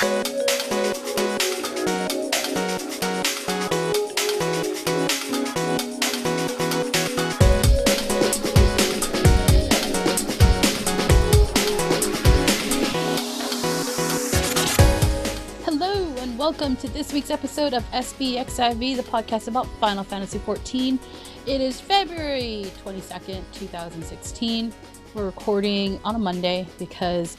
Welcome to this week's episode of SBXIV, the podcast about Final Fantasy XIV. It is February 22nd, 2016. We're recording on a Monday because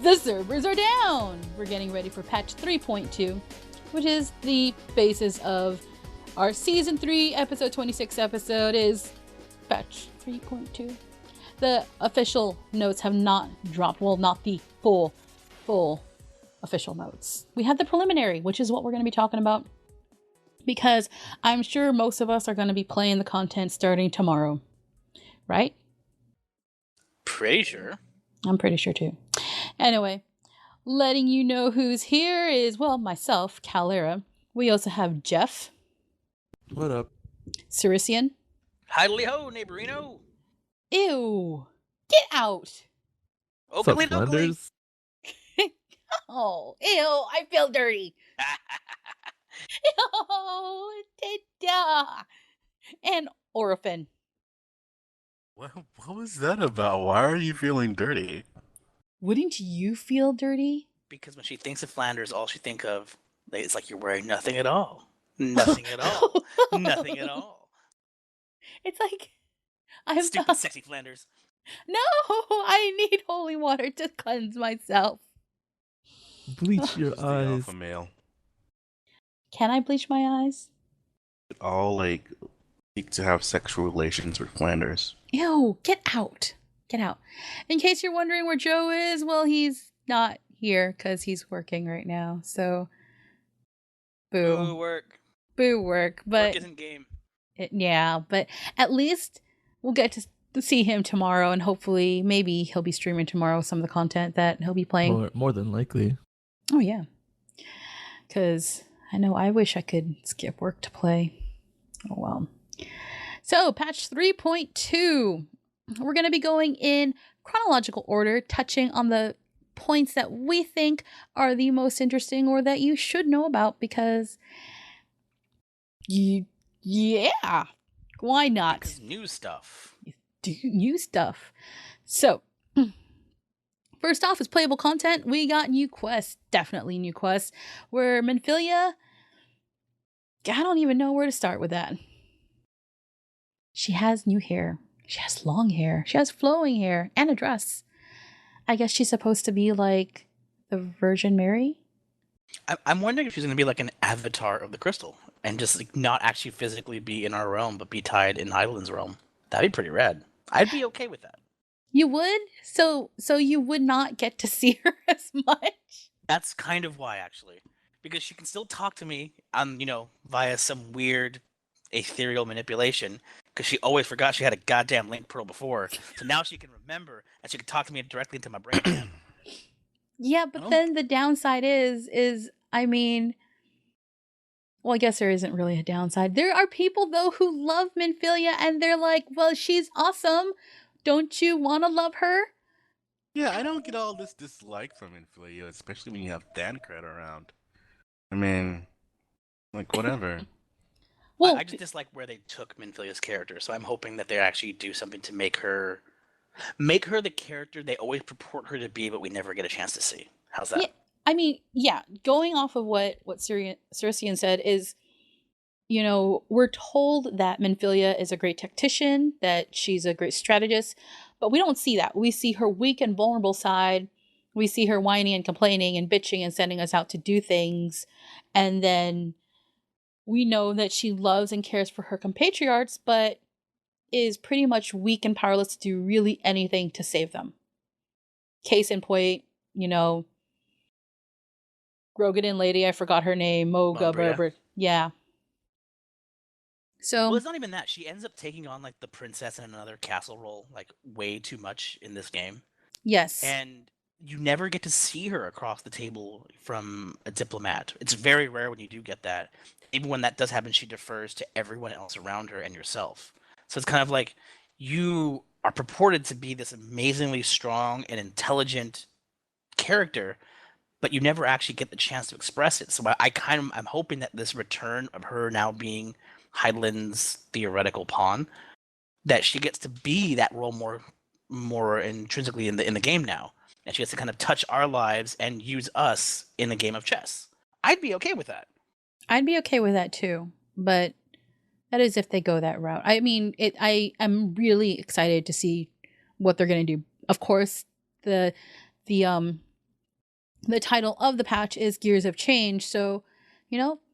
the servers are down. We're getting ready for patch 3.2, which is the basis of our Season 3, Episode 26 episode is patch 3.2. The official notes have not dropped. Well, not the full official notes. We have the preliminary, which is what we're going to be talking about because I'm sure most of us are going to be playing the content starting tomorrow, right? Pretty sure. I'm pretty sure too. Anyway, letting you know who's here is, well, myself, Calera. We also have Jeff. What up? Cirician. Hidely ho, neighborino. Ew. Get out. Oakley dokley. Oh, ew, I feel dirty. Oh, and Orphan. What was that about? Why are you feeling dirty? Wouldn't you feel dirty? Because when she thinks of Flanders, all she thinks of is like you're wearing nothing at all. Nothing at all. Nothing at all. It's like I'm stupid, sexy Flanders. No, I need holy water to cleanse myself. Bleach your eyes. Alpha male. Can I bleach my eyes? All seek to have sexual relations with Flanders. Ew, get out. Get out. In case you're wondering where Joe is, well, he's not here because he's working right now. So, boo. Boo work. Boo work. But work isn't game. Yeah, but at least we'll get to see him tomorrow, and hopefully, maybe he'll be streaming tomorrow some of the content that he'll be playing. More than likely. Oh, yeah. Because I know I wish I could skip work to play. Oh, well. So, patch 3.2. We're going to be going in chronological order, touching on the points that we think are the most interesting or that you should know about because, yeah, why not? Because new stuff. New stuff. So, first off is playable content. We got new quests, definitely new quests, where Minfilia, I don't even know where to start with that. She has new hair. She has long hair. She has flowing hair and a dress. I guess she's supposed to be like the Virgin Mary? I'm wondering if she's going to be like an avatar of the crystal and just like not actually physically be in our realm, but be tied in Hydaelyn's realm. That'd be pretty rad. I'd be okay with that. You would? So you would not get to see her as much? That's kind of why, actually. Because she can still talk to me on, via some weird ethereal manipulation. Because she always forgot she had a goddamn link pearl before. So now she can remember, and she can talk to me directly into my brain again. Yeah, but then the downside is, I mean... Well, I guess there isn't really a downside. There are people, though, who love Minfilia, and they're like, well, she's awesome. Don't you want to love her? Yeah, I don't get all this dislike from Minfilia, especially when you have Thancred around. I mean, whatever. Well, I just dislike where they took Minfilia's character, so I'm hoping that they actually do something to make her the character they always purport her to be, but we never get a chance to see. How's that? Yeah, I mean, yeah, going off of what Cirician said is, we're told that Minfilia is a great tactician, that she's a great strategist, but we don't see that. We see her weak and vulnerable side. We see her whining and complaining and bitching and sending us out to do things. And then we know that she loves and cares for her compatriots, but is pretty much weak and powerless to do really anything to save them. Case in point, Grogadin lady, I forgot her name, Moga. Yeah. So, well, it's not even that. She ends up taking on the princess in another castle role way too much in this game. Yes. And you never get to see her across the table from a diplomat. It's very rare when you do get that. Even when that does happen, she defers to everyone else around her and yourself. So it's kind of like you are purported to be this amazingly strong and intelligent character, but you never actually get the chance to express it. So I'm hoping that this return of her now being Hydaelyn's theoretical pawn, that she gets to be that role more intrinsically in the game now, and she gets to kind of touch our lives and use us in a game of chess. I'd be okay with that. I'd be okay with that too, but that is if they go that route. I mean, I'm really excited to see what they're going to do. Of course, the title of the patch is Gears of Change, so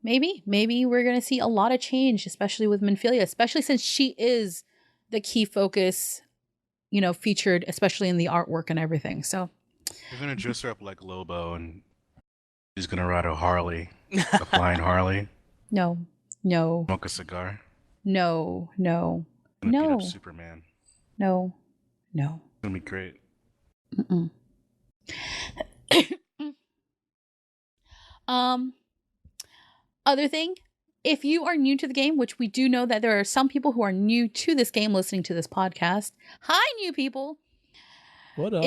maybe we're going to see a lot of change, especially with Minfilia, especially since she is the key focus, featured especially in the artwork and everything. So they're going to dress her up like Lobo, and she's going to ride a Harley, a flying Harley. No. Smoke a cigar. No. Beat up Superman. No. It's gonna be great. Other thing, if you are new to the game, which we do know that there are some people who are new to this game listening to this podcast. Hi, new people. What up?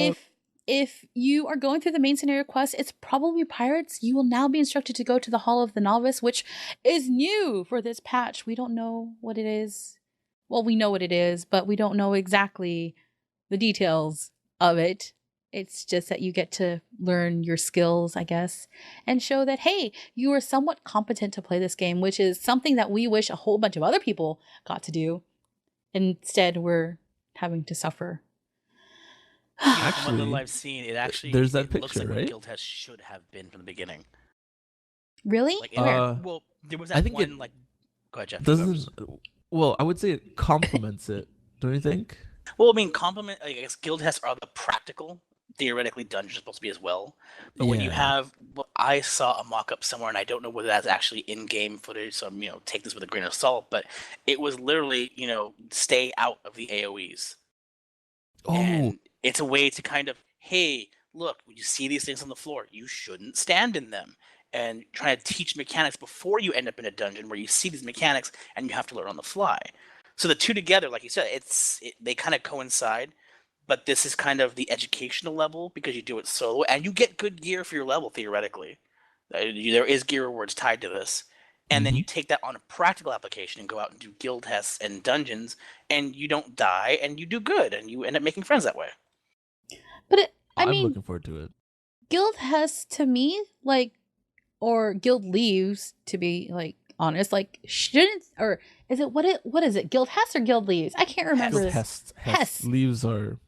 If you are going through the main scenario quest, it's probably pirates. You will now be instructed to go to the Hall of the Novice, which is new for this patch. We don't know what it is. Well, we know what it is, but we don't know exactly the details of it. It's just that you get to learn your skills, I guess, and show that, hey, you are somewhat competent to play this game, which is something that we wish a whole bunch of other people got to do. Instead, we're having to suffer. Actually, from what little I've seen, there's that picture, looks like right? what Guild Test should have been from the beginning. Really? Well, there was that one. Go ahead, Jeff. Doesn't. Well, I would say it complements it. Don't you think? Well, I mean, I guess Guild Tests are the practical. Theoretically, dungeons are supposed to be as well. But when you have, I saw a mock-up somewhere, and I don't know whether that's actually in-game footage, so take this with a grain of salt. But it was literally, stay out of the AOE's. Oh. And it's a way to kind of, hey, look, when you see these things on the floor, you shouldn't stand in them. And try to teach mechanics before you end up in a dungeon where you see these mechanics and you have to learn on the fly. So the two together, like you said, they kind of coincide. But this is kind of the educational level because you do it solo, and you get good gear for your level, theoretically. There is gear rewards tied to this. And then you take that on a practical application and go out and do guild tests and dungeons, and you don't die, and you do good, and you end up making friends that way. But I'm looking forward to it. Guild tests, to me, or guild leaves, to be honest, shouldn't, or is it what is it? Guild tests or guild leaves? I can't remember. Hess. Leaves are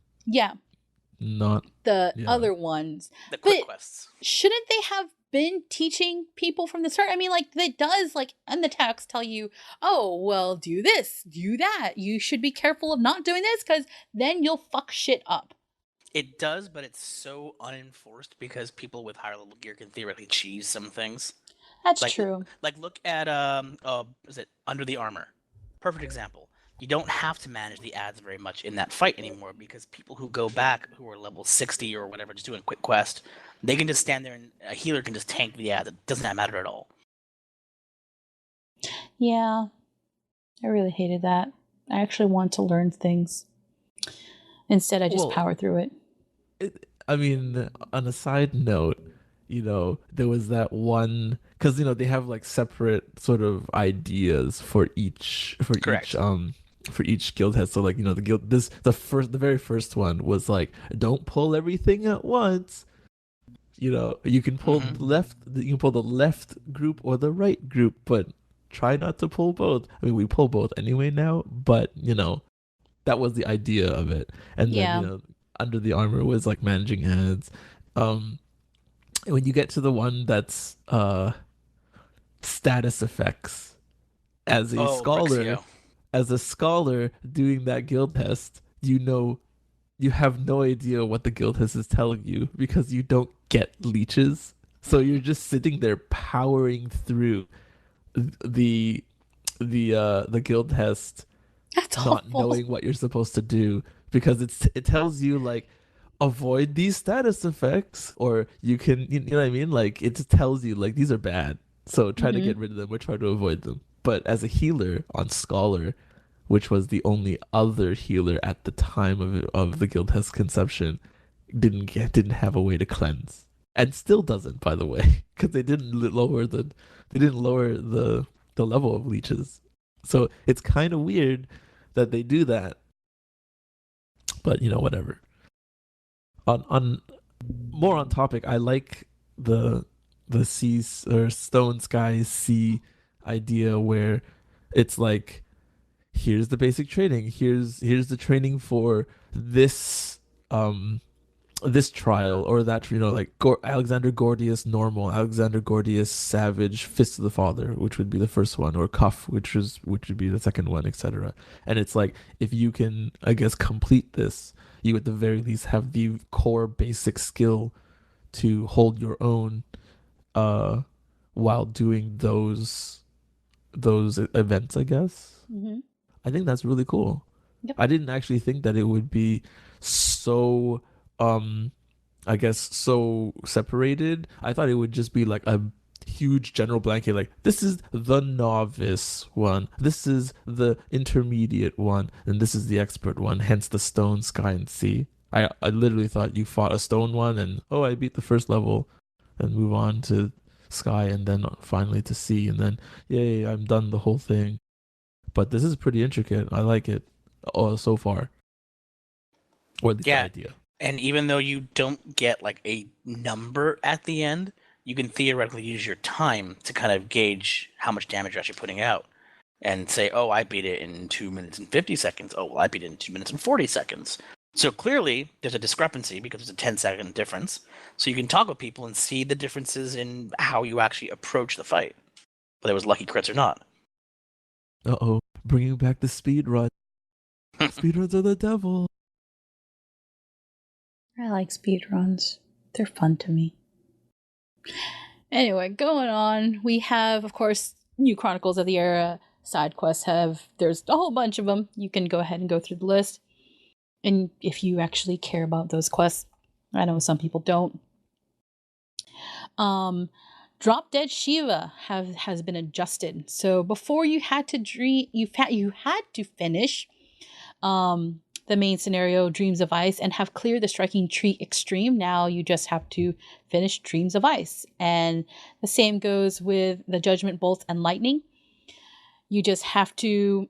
not the other ones. The quick quests. Shouldn't they have been teaching people from the start? I mean, it does, in the text tell you, oh, well, do this, do that. You should be careful of not doing this because then you'll fuck shit up. It does, but it's so unenforced because people with higher level gear can theoretically cheese some things. That's true. Look at is it Under the Armor? Perfect example. You don't have to manage the ads very much in that fight anymore because people who go back who are level 60 or whatever, just doing a quick quest, they can just stand there and a healer can just tank the ads. It doesn't matter at all. Yeah, I really hated that. I actually want to learn things. Instead, I just power through it. I mean, on a side note, there was that one because they have separate sort of ideas for each guild test. So the guild the very first one was don't pull everything at once. You can pull the left group or the right group, but try not to pull both. I mean, we pull both anyway now, but that was the idea of it. And then Under the Armor was managing ads. When you get to the one that's status effects, as a scholar doing that guild test, you have no idea what the guild test is telling you because you don't get leeches. So you're just sitting there powering through the guild test, that's not awful. Knowing what you're supposed to do because it tells you avoid these status effects, or you can, you know what I mean? It just tells you these are bad, so try to get rid of them or try to avoid them. But as a healer on Scholar, which was the only other healer at the time of the guild test conception, didn't have a way to cleanse. and still doesn't, by the way, because they didn't lower the level of leeches. So it's kind of weird that they do that. But whatever. On more on topic, I like the sea or stone sky sea idea where it's like, here's the basic training, here's the training for this this trial or that, like Alexander Gordius normal, Alexander Gordius savage, Fist of the Father, which would be the first one, or Cuff, which would be the second one, etc. And it's like, if you can, I guess, complete this, you at the very least have the core basic skill to hold your own while doing those events, I guess. Mm-hmm. I think that's really cool. Yep. I didn't actually think that it would be so I guess so separated. I thought it would just be like a huge general blanket, like, this is the novice one, this is the intermediate one, and this is the expert one, hence the stone, sky, and sea. I literally thought you fought a stone one and, oh, I beat the first level, and move on to sky, and then finally to sea, and then, yay, I'm done the whole thing. But this is pretty intricate. I like it so far. Or the idea. And even though you don't get like a number at the end, you can theoretically use your time to kind of gauge how much damage you're actually putting out. And say, oh, I beat it in 2 minutes and 50 seconds. Oh, well, I beat it in 2 minutes and 40 seconds. So clearly, there's a discrepancy because there's a 10-second difference. So you can talk with people and see the differences in how you actually approach the fight, whether it was lucky crits or not. Uh-oh, bringing back the speed run. Speedruns are the devil. I like speedruns. They're fun to me. Anyway, going on, we have, of course, new Chronicles of the Era side quests. There's a whole bunch of them. You can go ahead and go through the list. And if you actually care about those quests, I know some people don't. Drop Dead Shiva has been adjusted. So before you had to finish the main scenario, Dreams of Ice, and have cleared the Striking Tree Extreme. Now you just have to finish Dreams of Ice. And the same goes with the Judgment Bolts and Lightning. You just have to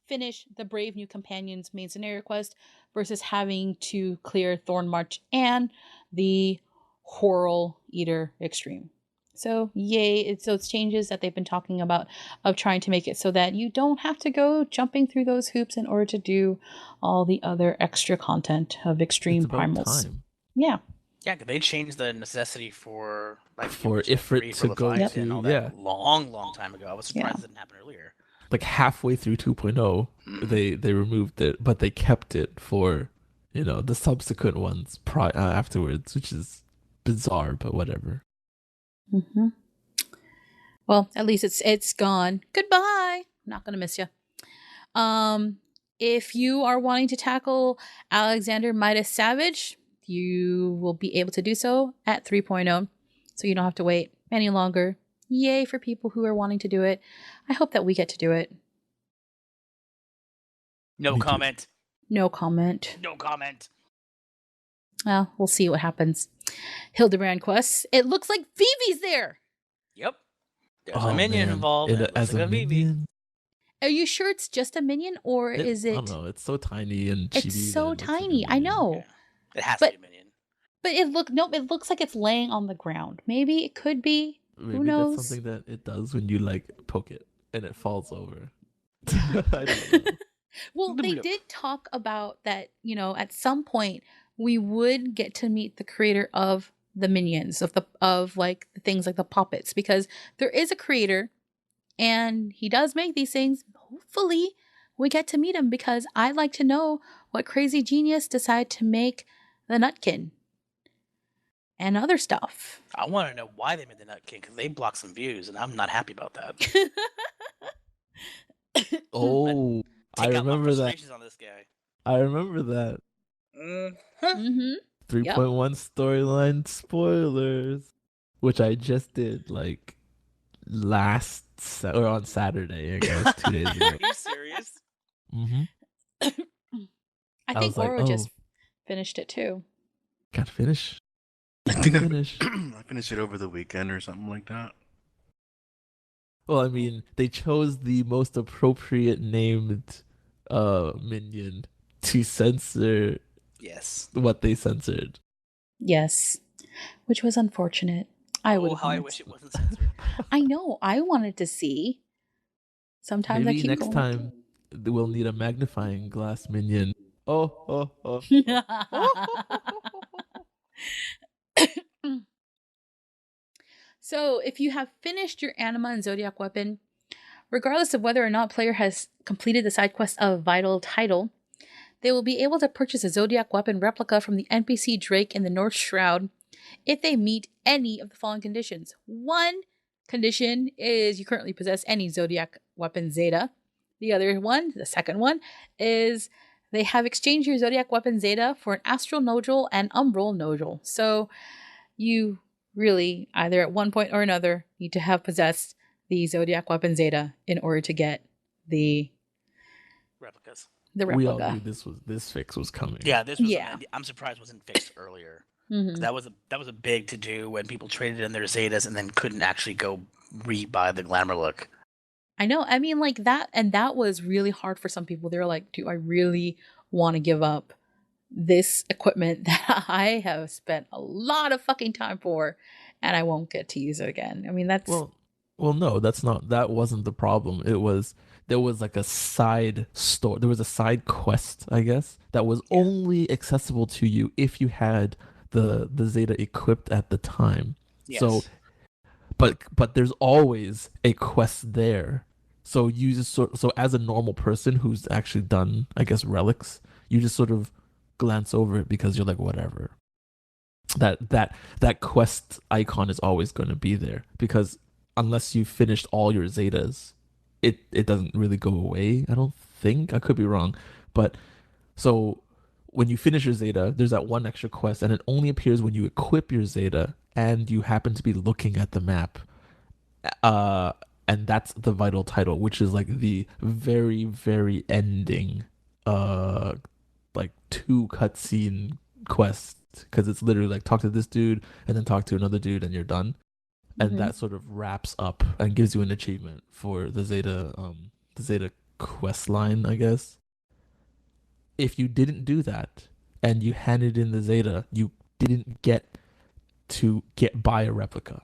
finish the Brave New Companions main scenario quest versus having to clear Thorn March and the Horror Eater Extreme. So yay, it's those changes that they've been talking about of trying to make it so that you don't have to go jumping through those hoops in order to do all the other extra content of Extreme Primals. Time. Yeah. Yeah, they changed the necessity for Ifrit to go and all that long time ago. I was surprised it didn't happen earlier. Like halfway through 2.0, they removed it, but they kept it for the subsequent ones afterwards, which is bizarre, but whatever. Mm-hmm. Well, at least it's gone. Goodbye. Not gonna miss you. If you are wanting to tackle Alexander Midas Savage, you will be able to do so at 3.0, so you don't have to wait any longer. Yay for people who are wanting to do it. I hope that we get to do it. No comment. No comment. No comment. Well, we'll see what happens. Hildebrand quests. It looks like Vivi's there. Yep. There's a minion involved. As a minion. Are you sure it's just a minion, or is it? I don't know. It's so tiny and chibi. It's so tiny. I know. Yeah. It has to be a minion. But it looks like it's laying on the ground. Maybe it could be. Maybe who knows? That's something that it does when you poke it and it falls over. I don't know. Well, they did talk about that. At some point we would get to meet the creator of the minions of the things like the puppets, because there is a creator and he does make these things. Hopefully we get to meet him, because I'd like to know what crazy genius decided to make the Nutkin and other stuff. I want to know why they made the Nutkin, because they blocked some views and I'm not happy about that. Oh, I remember that. On this guy. I remember that. Mm-hmm. 3.1 storyline spoilers, which I just did on Saturday, I guess, 2 days ago. Are you serious? Mm-hmm. I think Laura just finished it too. Got to finish. I think finish. I finished it over the weekend or something like that. Well, I mean, they chose the most appropriate named minion to censor Yes. what they censored. Yes, which was unfortunate. I would Oh, have how I wanted wish to. it wasn't censored. I know. I wanted to see. Sometimes I Maybe keep next going. time we'll need a magnifying glass minion. Oh, oh, oh. So, if you have finished your Anima and Zodiac weapon, regardless of whether or not player has completed the side quest of Vital Title, they will be able to purchase a Zodiac weapon replica from the NPC Drake in the North Shroud if they meet any of the following conditions. One condition is you currently possess any Zodiac weapon Zeta. The other one, the second one, is they have exchanged your Zodiac weapon Zeta for an Astral Nodule and Umbral Nodule. So you really, either at one point or another, need to have possessed the Zodiac weapon Zeta in order to get the Replicas. We all replica. knew this fix was coming. Yeah, this was. Yeah. I'm surprised it wasn't fixed earlier. Mhm. That was a big to do when people traded in their Zetas and then couldn't actually go re-buy the glamour look. I know. I mean, like that, and that was really hard for some people. They're like, do I really want to give up this equipment that I have spent a lot of fucking time for and I won't get to use it again? I mean, that's. Well, no, that wasn't the problem. There was like a side store. There was a side quest, I guess, that was only accessible to you if you had the Zeta equipped at the time. Yes. So, but there's always a quest there. So you just so as a normal person who's actually done, I guess, relics, you just sort of glance over it because you're like, whatever. That quest icon is always going to be there because unless you finished all your Zetas, it doesn't really go away. I don't think. I could be wrong, but so when you finish your Zeta, there's that one extra quest, and it only appears when you equip your Zeta and you happen to be looking at the map. And that's the Vital Title, which is like the very, very ending, like 2 cutscene quest, because it's literally like talk to this dude and then talk to another dude and you're done. And that sort of wraps up and gives you an achievement for the Zeta quest line, I guess. If you didn't do that and you handed in the Zeta, you didn't get to buy a replica.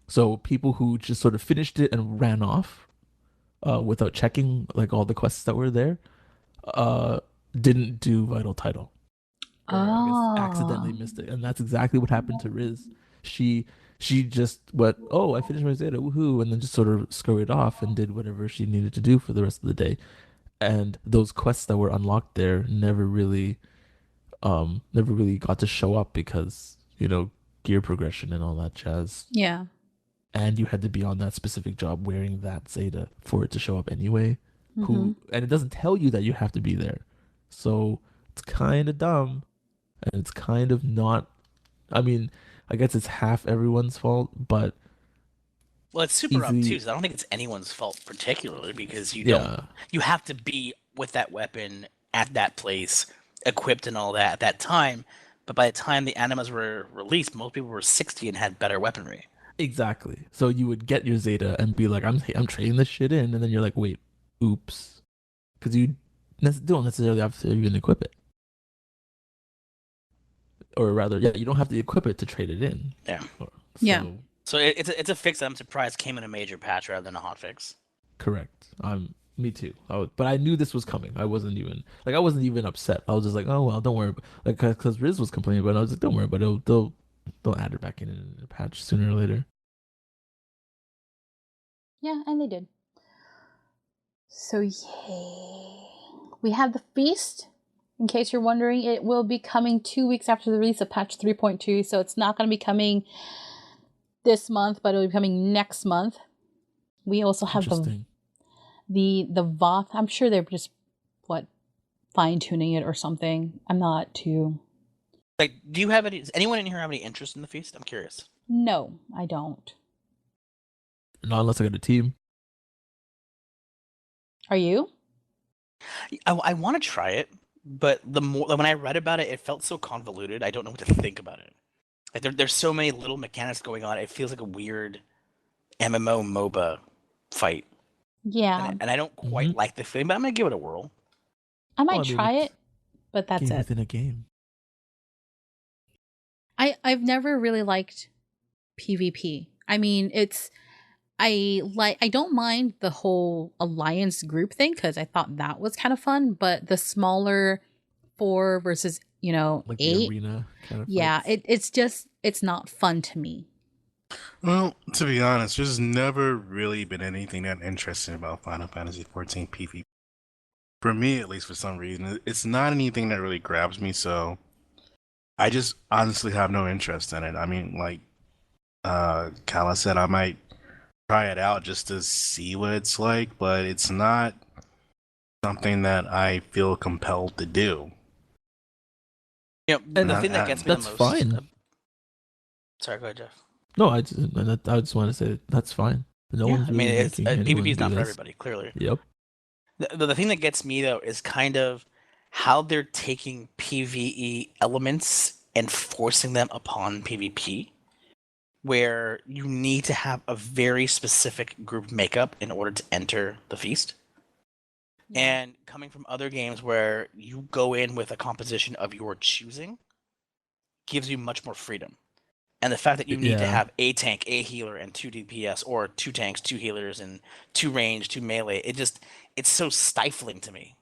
So people who just sort of finished it and ran off without checking like all the quests that were there didn't do Vital Title. Or I guess accidentally missed it. And that's exactly what happened to Riz. She just went, oh, I finished my Zeta, woohoo, and then just sort of scurried off and did whatever she needed to do for the rest of the day. And those quests that were unlocked there never really got to show up because, gear progression and all that jazz. Yeah. And you had to be on that specific job wearing that Zeta for it to show up anyway. And it doesn't tell you that you have to be there. So it's kind of dumb. And it's kind of not, I mean, I guess it's half everyone's fault, but well, it's super obtuse. I don't think it's anyone's fault particularly because you have to be with that weapon at that place, equipped and all that at that time. But by the time the animas were released, most people were 60 and had better weaponry. Exactly. So you would get your Zeta and be like, I'm trading this shit in, and then you're like, wait, oops, because you don't necessarily have to even equip it, or rather, you don't have to equip it to trade it in. Yeah. So it's a fix that I'm surprised came in a major patch rather than a hot fix. Correct. Me too. But I knew this was coming. I wasn't even upset. I was just like, oh well, don't worry. Like, because Riz was complaining about it, I was like, don't worry, but they'll add it back in a patch sooner or later. Yeah, and they did. So yay. We have the feast. In case you're wondering, it will be coming 2 weeks after the release of patch 3.2, so it's not going to be coming this month, but it'll be coming next month. We also have the Voth. I'm sure they're just fine-tuning it or something. I'm not too... Like, does anyone in here have any interest in the feast? I'm curious. No, I don't. Not unless I got a team. Are you? I want to try it, but when I read about it, it felt so convoluted. I don't know what to think about it. Like there's so many little mechanics going on. It feels like a weird MMO MOBA fight. Yeah. And I don't quite like the feeling, but I'm gonna give it a whirl. I might try it, but that's game it. within a game. I've never really liked PvP. I mean, I don't mind the whole alliance group thing because I thought that was kind of fun, but the smaller 4 versus, Like 8 the arena kind of fights. It's not fun to me. Well, to be honest, there's never really been anything that interesting about Final Fantasy XIV PvP. For me, at least, for some reason, it's not anything that really grabs me, so I just honestly have no interest in it. I mean, like Kala said, I might try it out just to see what it's like, but it's not something that I feel compelled to do. You know, And the thing that gets me the that's most. fine. Sorry, go ahead, Jeff. No, I just want to say that's fine. No one's really making anyone PvP is do not for this. everybody, clearly. Yep. The thing that gets me though is kind of how they're taking PvE elements and forcing them upon PvP, where you need to have a very specific group makeup in order to enter the feast. And coming from other games where you go in with a composition of your choosing gives you much more freedom. And the fact that you need to have a tank, a healer, and 2 DPS, or 2 tanks, 2 healers, and 2 range, 2 melee, it's so stifling to me.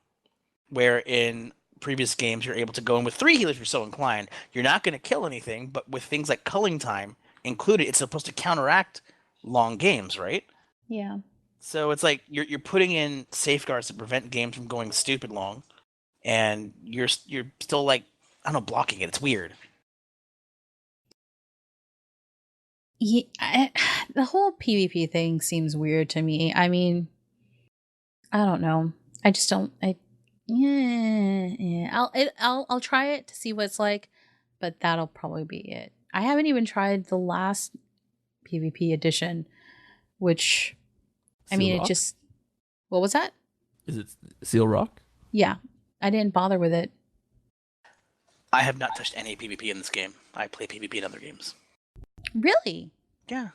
Where in previous games you're able to go in with 3 healers if you're so inclined. You're not going to kill anything, but with things like culling time included, it's supposed to counteract long games, right? Yeah. So it's like you're putting in safeguards to prevent games from going stupid long, and you're still like, I don't know, blocking it. It's weird. Yeah, the whole PvP thing seems weird to me. I mean, I don't know. I just don't. I'll try it to see what it's like, but that'll probably be it. I haven't even tried the last PvP edition, which I mean, Rock? it just. What was that? Is it Seal Rock? Yeah, I didn't bother with it. I have not touched any PvP in this game. I play PvP in other games. Really? Yeah.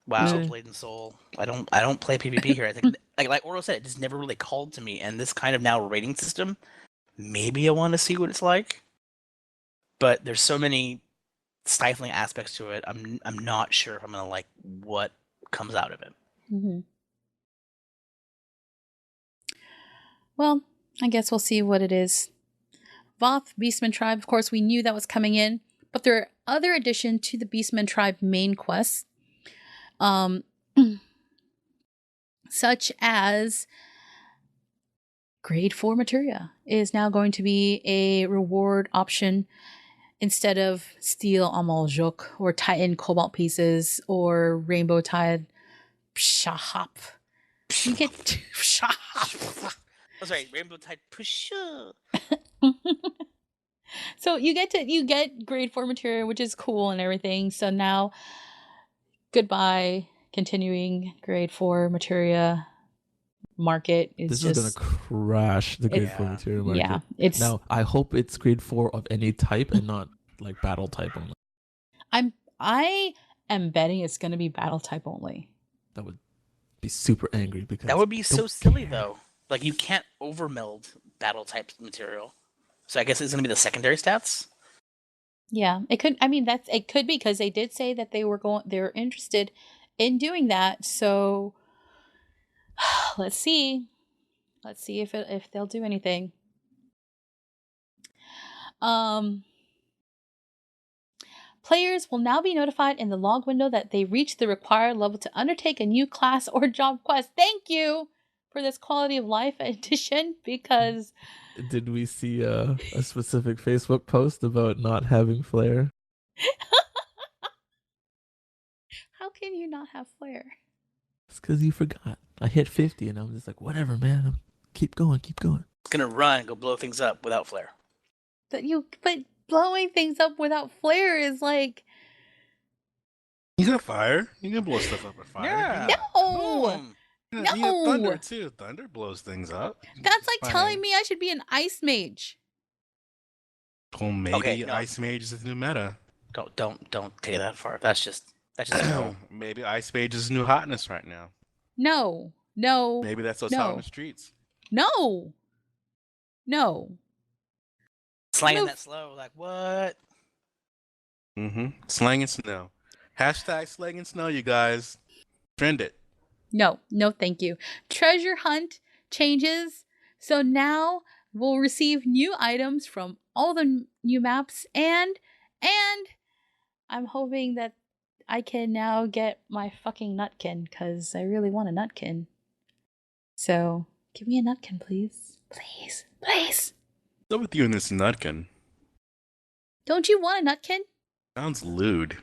WoW, Blade and Soul. I don't play PvP here. I think like Oro said, it just never really called to me. And this kind of now rating system, maybe I want to see what it's like. But there's so many stifling aspects to it. I'm not sure if I'm gonna like what comes out of it. Mm-hmm. Well, I guess we'll see what it is. Voth, Beastman Tribe, of course, we knew that was coming in, but there are other additions to the Beastman Tribe main quests, such as Grade 4 materia is now going to be a reward option instead of Steel Amaljuk or Titan Cobalt Pieces or Rainbow Tide Shahap. You get Shahap. Oh, sorry, Rainbow Tide Pusha. So you get grade 4 material, which is cool and everything. So now, goodbye, continuing grade 4 materia market. This is gonna crash the grade 4 material market. Yeah, it's now. I hope it's grade 4 of any type and not like battle type only. I am betting it's gonna be battle type only. That would be super angry because that would be so silly though. Like you can't overmeld battle type material. So I guess it's gonna be the secondary stats. Yeah, it could. I mean, it could be because they did say that they're interested in doing that. So let's see if they'll do anything. Players will now be notified in the log window that they reached the required level to undertake a new class or job quest. Thank you for this quality of life edition, because did we see a specific Facebook post about not having flare? How can you not have flare? It's because you forgot. I hit 50 and I'm just like, whatever, man. Keep going. It's gonna run, go blow things up without flare. But blowing things up without flare is like. You got fire. You can blow stuff up with fire. Yeah. No. Boom. Yeah, you have thunder No! too. Thunder blows things up. That's like Fine. telling me I should be an ice mage. Well, maybe Okay, no. Ice Mage is the new meta. Don't take it that far. That's just no. Maybe Ice Mage is the new hotness right now. No. Maybe that's what's out in the streets. No. Slanging that slow, like what? Slang and snow. Hashtag slang and snow, you guys. Trend it. No, thank you. Treasure hunt changes. So now we'll receive new items from all the new maps and I'm hoping that I can now get my fucking nutkin because I really want a nutkin. So give me a nutkin, please. Please. What's up with you and this nutkin? Don't you want a nutkin? Sounds lewd.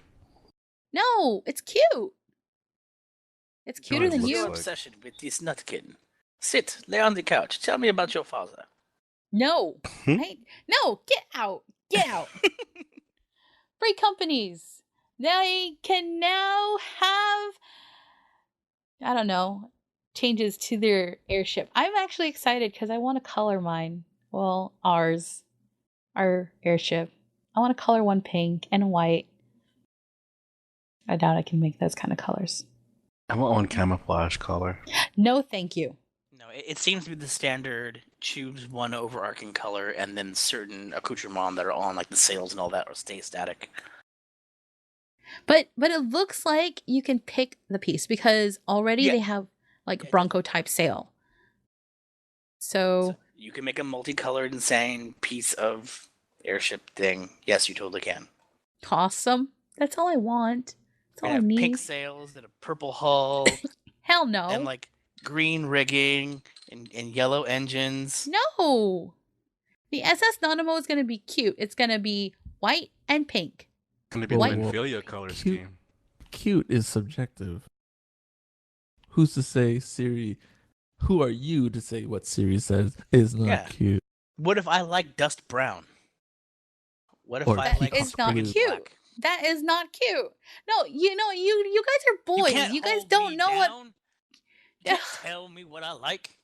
No, it's cute. It's cuter than looks you. like. Obsession with this nutkin. Sit, lay on the couch. Tell me about your father. No. No, get out. Free companies. They can now have, I don't know, changes to their airship. I'm actually excited because I want to color mine. Well, our airship. I want to color one pink and white. I doubt I can make those kind of colors. I want one camouflage color. No, thank you. No, it seems to be the standard choose one overarching color and then certain accoutrements that are on like the sails and all that or stay static. But it looks like you can pick the piece because already they have like Bronco type sail. So you can make a multicolored insane piece of airship thing. Yes, you totally can. Awesome. That's all I want. That's all I need. Pink sails and a purple hull. Hell no. And like green rigging and yellow engines. No. The SS Nanamo is going to be cute. It's going to be white and pink. It's going to be the Infilia color scheme. Cute is subjective. Who's to say Siri? Who are you to say what Siri says is not cute? What if I like dust brown? What if I like it's not cute? Black? That is not cute. No, you guys are boys. You guys don't know what. Just tell me what I like.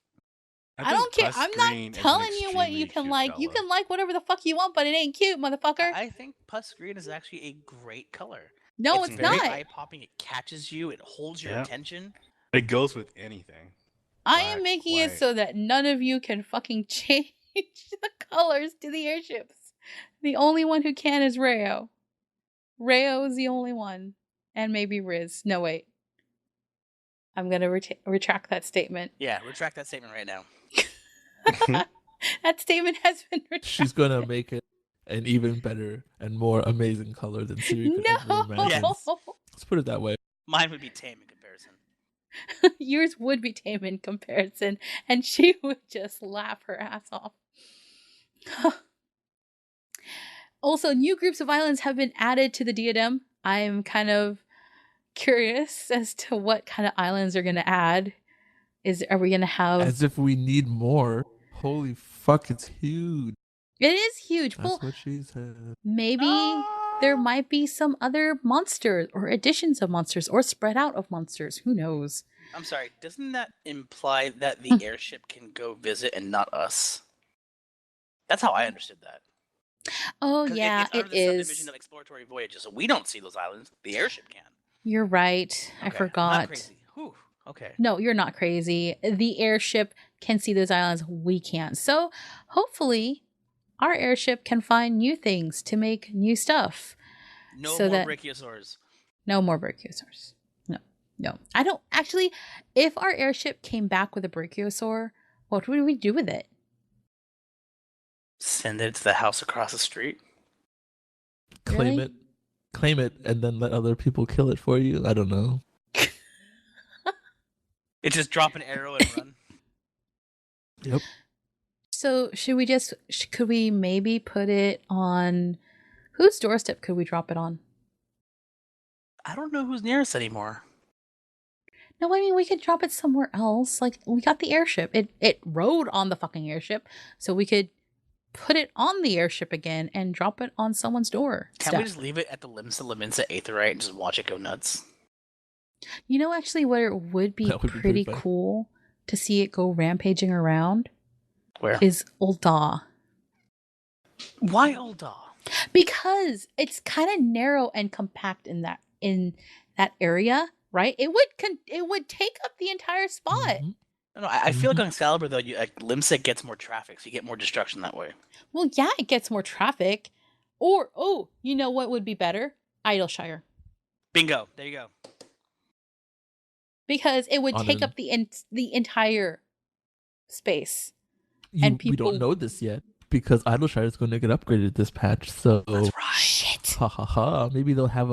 I don't care. I'm not telling you what you can like. Color. You can like whatever the fuck you want, but it ain't cute, motherfucker. I think Pus Green is actually a great color. No, it's not. Very eye-popping. It catches you. It holds your attention. It goes with anything. I am making it so that none of you can fucking change the colors to the airships. The only one who can is Rayo. Rayo is the only one. And maybe Riz. No, wait. I'm going to retract that statement. Yeah, retract that statement right now. That statement has been retracted. She's going to make it an even better and more amazing color than Siri could ever imagine. Yes. Let's put it that way. Mine would be tame in comparison. Yours would be tame in comparison, and she would just laugh her ass off. Also, new groups of islands have been added to the diadem. I'm kind of curious as to what kind of islands are going to add. Are we going to have... As if we need more. Holy fuck, it's huge. It is huge. That's what she said. Maybe there might be some other monsters or additions of monsters or spread out of monsters. Who knows? I'm sorry. Doesn't that imply that the airship can go visit and not us? That's how I understood that. Oh, yeah, it's under the subdivision of exploratory voyages, so we don't see those islands. The airship can. You're right. Okay. I forgot. Not crazy. Whew. Okay. No, you're not crazy. The airship can see those islands. We can't. So hopefully our airship can find new things to make new stuff. No more brachiosaurs. No more brachiosaurs. No. I don't actually. If our airship came back with a brachiosaur, what would we do with it? Send it to the house across the street. Claim it, and then let other people kill it for you. I don't know. It just drop an arrow and run. Yep. So could we maybe put it on, whose doorstep could we drop it on? I don't know who's nearest anymore. No, I mean, we could drop it somewhere else. Like, we got the airship. It rode on the fucking airship, so we could put it on the airship again and drop it on someone's door. Can't we just leave it at the Limsa Laminsa Aetherite and just watch it go nuts? You know, actually, where it would be pretty cool to see it go rampaging around? Where? Is Ul'dah. Why Ul'dah? Because it's kind of narrow and compact in that area, right? It would take up the entire spot. Mm-hmm. No, I feel like on Excalibur though, Limsec gets more traffic, so you get more destruction that way. Well, yeah, it gets more traffic. Or you know what would be better? Idleshire. Bingo. There you go. Because it would take up the entire space. We don't know this yet because Idleshire is going to get upgraded this patch. So that's right. Shit. Ha ha ha. Maybe they'll have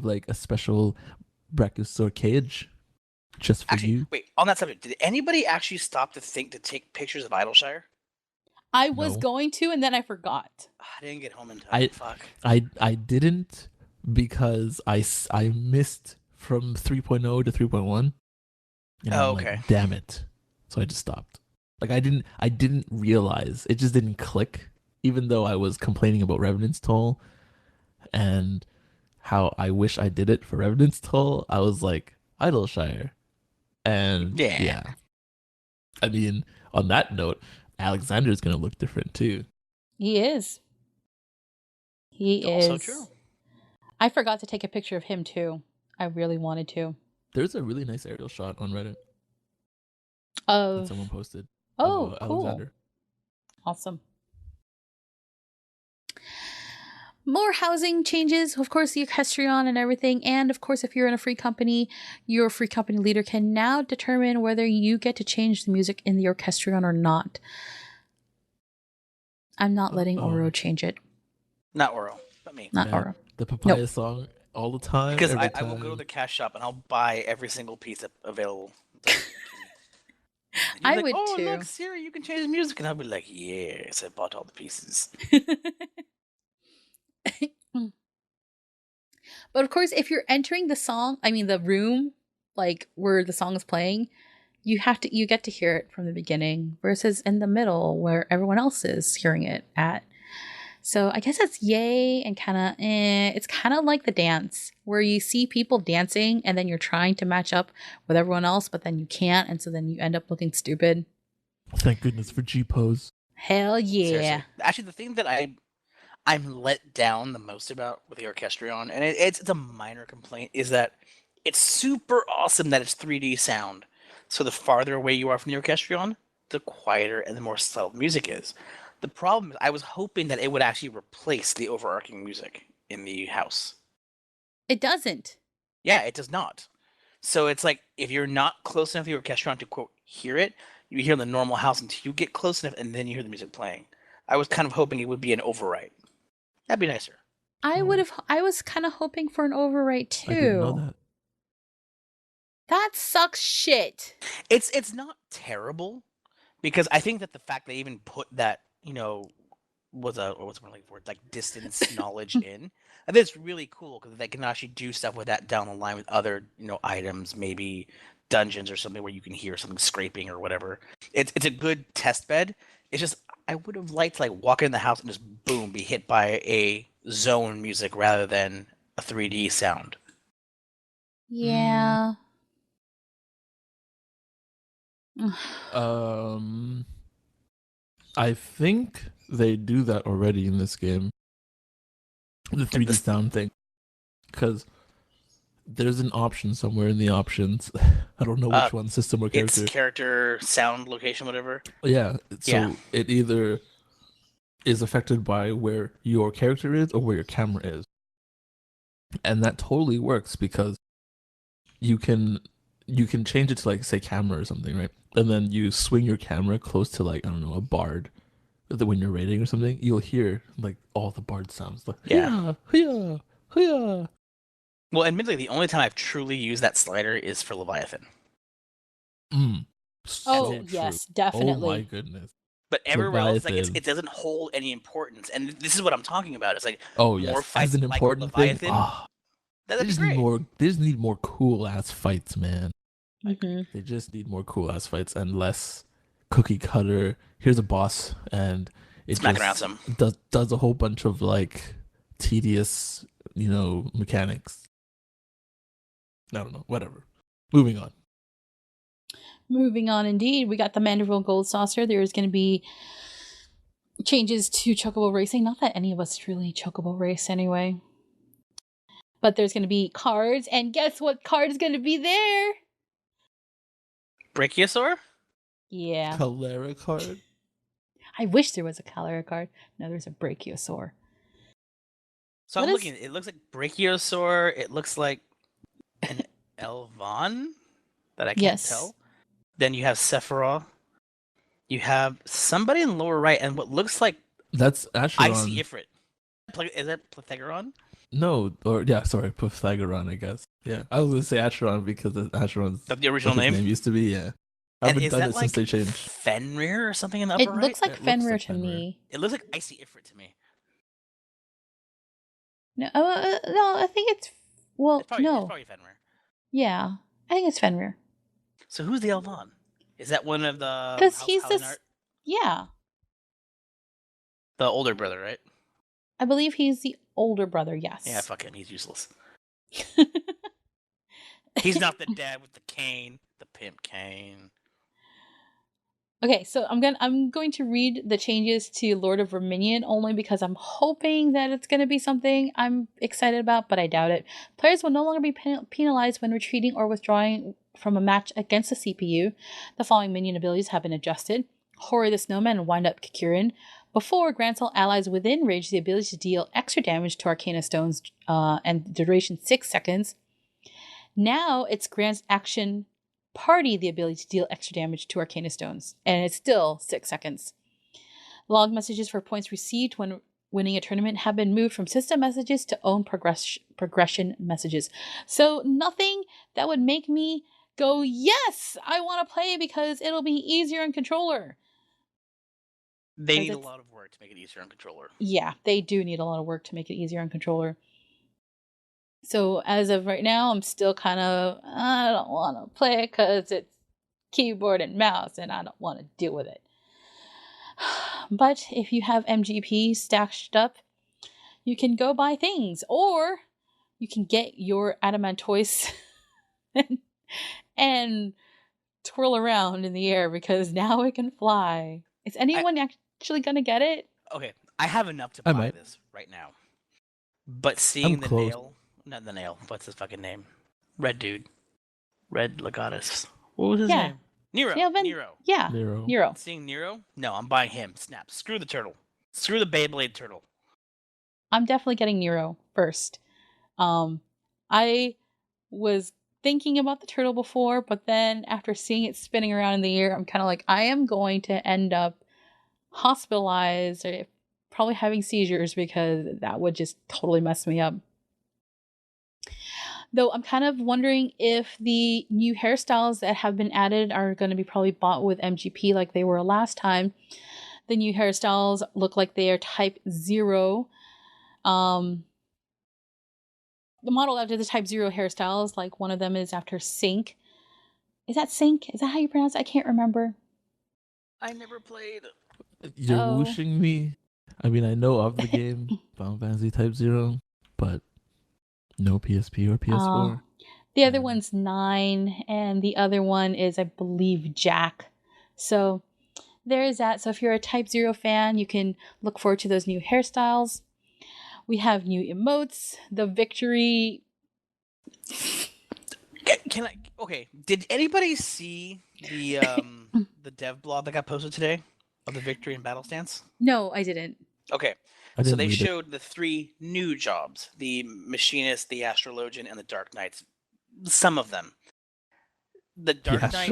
like a special Brachiosaur cage just for you. Wait, on that subject, did anybody actually stop to think to take pictures of Idleshire? I was going to, and then I forgot. I didn't get home in time. Fuck. I didn't because I missed from 3.0 to 3.1. Oh, okay. Like, damn it. So I just stopped. Like I didn't realize. It just didn't click. Even though I was complaining about Revenant's Toll and how I wish I did it for Revenant's Toll, I was like, Idleshire. And yeah. I mean, on that note, Alexander's gonna look different too. He is. He also is. True. I forgot to take a picture of him too. I really wanted to. There's a really nice aerial shot on Reddit that someone posted. Oh, cool. Alexander. Awesome. More housing changes, of course, the Equestrian and everything. And of course, if you're in a free company, your free company leader can now determine whether you get to change the music in the Equestrian or not. I'm not letting Oro change it. Not Oro, but me. Not Oro. The papaya song all the time. Because I will go to the cash shop and I'll buy every single piece available. I would too. Look, Siri, you can change the music. And I'll be like, yes, I bought all the pieces. But of course, if you're entering the room, like where the song is playing, you get to hear it from the beginning versus in the middle where everyone else is hearing it at. So I guess it's yay and kind of it's kind of like the dance where you see people dancing and then you're trying to match up with everyone else, but then you can't. And so then you end up looking stupid. Thank goodness for G-Pose. Hell yeah. Seriously. Actually, the thing that I'm let down the most about with the Orchestrion, and it's a minor complaint, is that it's super awesome that it's 3D sound. So the farther away you are from the Orchestrion, the quieter and the more subtle music is. The problem is I was hoping that it would actually replace the overarching music in the house. It doesn't. Yeah, it does not. So it's like, if you're not close enough to the Orchestrion to, quote, hear it, you hear the normal house until you get close enough and then you hear the music playing. I was kind of hoping it would be an overwrite. That'd be nicer. I was kind of hoping for an overwrite too. I didn't know that. That sucks shit. It's not terrible because I think that the fact they even put that, what's one like word, like distance knowledge in, I think it's really cool because they can actually do stuff with that down the line with other, items, maybe dungeons or something where you can hear something scraping or whatever. It's a good test bed. It's just I would have liked to walk in the house and just boom be hit by a zone music rather than a 3D sound. Yeah. I think they do that already in this game. The 3D sound thing. Because there's an option somewhere in the options. I don't know which one, system or character. It's character, sound, location, whatever. Yeah. So it either is affected by where your character is or where your camera is. And that totally works because you can change it to say camera or something, right? And then you swing your camera close to a bard. When you're raiding or something, you'll hear all the bard sounds. Yeah. Well, admittedly, the only time I've truly used that slider is for Leviathan. So yes, definitely. Oh my goodness. But everywhere else, it doesn't hold any importance, and this is what I'm talking about. It's more fights as an important Leviathan. Thing. That'd be great. They just need more cool ass fights, man. Mm-hmm. They just need more cool ass fights and less cookie cutter. Here's a boss, and it does a whole bunch of tedious, mechanics. I don't know. Whatever. Moving on. Moving on, indeed. We got the Manderville Gold Saucer. There's going to be changes to Chocobo Racing. Not that any of us really Chocobo race anyway. But there's going to be cards. And guess what card is going to be there? Brachiosaur? Yeah. Cholera card? I wish there was a Cholera card. No, there's a Brachiosaur. So I'm looking. It looks like Brachiosaur. It looks like an Elvon that I can't tell. Then you have Sephiroth. You have somebody in the lower right, and what looks like that's Acheron. Icy Ifrit. Is that Plethegaron? No, Pythagoron, I guess. Yeah, I was gonna say Acheron because Acheron's the original name used to be. Yeah, I haven't done it since they changed. Fenrir or something in the upper right? It looks like Fenrir to me. It looks like Icy Ifrit to me. No, I think it's no. It's probably Fenrir. Yeah, I think it's Fenrir. So who's the Elvon? Is that one of the? Because he's this. Yeah. The older brother, right? I believe he's the older brother. Yes. Yeah, fuck him. He's useless. He's not the dad with the cane, the pimp cane. Okay, so I'm going to read the changes to Lord of Verminion only because I'm hoping that it's going to be something I'm excited about, but I doubt it. Players will no longer be penalized when retreating or withdrawing from a match against the CPU. The following minion abilities have been adjusted. Hori the Snowman and Wind Up Kikirin. Before, grants all allies within range the ability to deal extra damage to Arcana Stones and duration 6 seconds. Now it's grants action party the ability to deal extra damage to Arcana Stones, and it's still 6 seconds. Log messages for points received when winning a tournament have been moved from system messages to own progression messages. So nothing that would make me go, yes, I want to play because it'll be easier on controller. They need a lot of work to make it easier on controller. Yeah, they do need a lot of work to make it easier on controller. So as of right now, I'm still kind of, I don't want to play it because it's keyboard and mouse and I don't want to deal with it. But if you have MGP stashed up, you can go buy things, or you can get your Adamantoise and twirl around in the air because now it can fly. Is anyone actually going to get it? Okay, I have enough to buy this right now. But seeing the nail... Not the nail. What's his fucking name? Red dude. Red Legatus. What was his name? Nero. Yeah. Nero. Seeing Nero? No, I'm buying him. Snap. Screw the turtle. Screw the Beyblade turtle. I'm definitely getting Nero first. I was thinking about the turtle before, but then after seeing it spinning around in the air, I'm kind of like, I am going to end up hospitalized or probably having seizures because that would just totally mess me up. Though I'm kind of wondering if the new hairstyles that have been added are going to be probably bought with MGP like they were last time. The new hairstyles look like they are type 0. The model after the type 0 hairstyles, like one of them is after Sync. Is that Sync? Is that how you pronounce it? I can't remember. I never played. You're whooshing me. I mean, I know of the game, Final Fantasy Type 0, but... no PSP or PS4. The other one's 9, and the other one is, I believe, Jack. So there is that. So if you're a Type 0 fan, you can look forward to those new hairstyles. We have new emotes. The victory... Can I... Okay, did anybody see the the dev blog that got posted today of the victory and battle stance? No, I didn't. Okay. So they showed the 3 new jobs, the Machinist, the Astrologian, and the Dark Knights. Some of them. The Dark Knight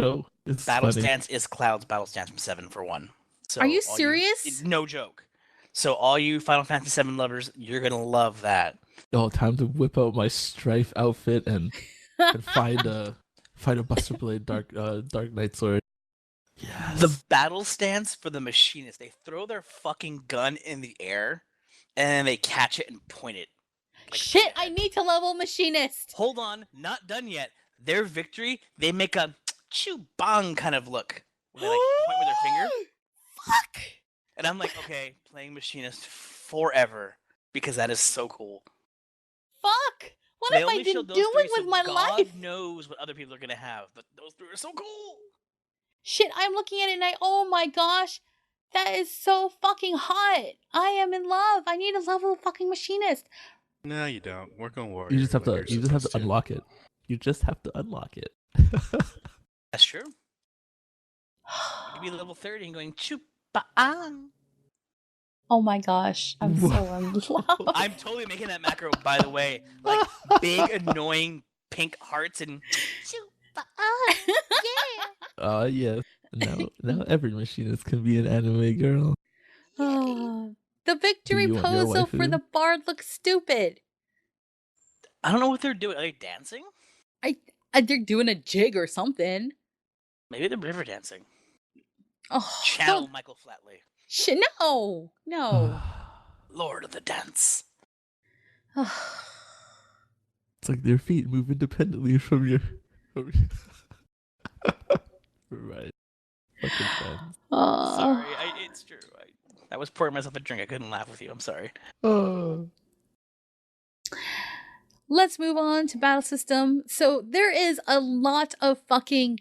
battle stance is Cloud's battle stance from 7 for 1. So are you serious? No joke. So all you Final Fantasy VII lovers, you're going to love that. Oh, time to whip out my Strife outfit and find a Buster Blade Dark Knight sword. Yes. The battle stance for the Machinist, they throw their fucking gun in the air. And then they catch it and point it. Like shit, I need to level Machinist. Hold on, not done yet. Their victory, they make a chew bang kind of look. Where they point with their finger. Fuck. And I'm like, okay, playing Machinist forever. Because that is so cool. Fuck. What They have I only been showed those doing three, with so my God life? knows what other people are gonna have. But those three are so cool. Shit, I'm looking at it and oh my gosh, that is so fucking hot. I am in love. I need a level fucking machinist. No, you don't. Work on Warrior. You just have like to. you're You just have to supposed unlock it. You just have to unlock it. That's true. You could be level 30 and going chupa-ang. Oh my gosh, I'm so in love. I'm totally making that macro, by the way. Like big, annoying pink hearts and chupa-ang. Yeah. Yes. Now every machinist can be an anime girl. The victory you want your pose though for waifu? the bard looks stupid. I don't know what they're doing. Are they dancing? They're doing a jig or something. Maybe they're river dancing. Oh, Channel Michael Flatley. Shit, no. Lord of the Dance. It's like their feet move independently from your. Right. Fucking fun. Sorry, it's true. I was pouring myself a drink. I couldn't laugh with you. I'm sorry. Let's move on to battle system. So there is a lot of fucking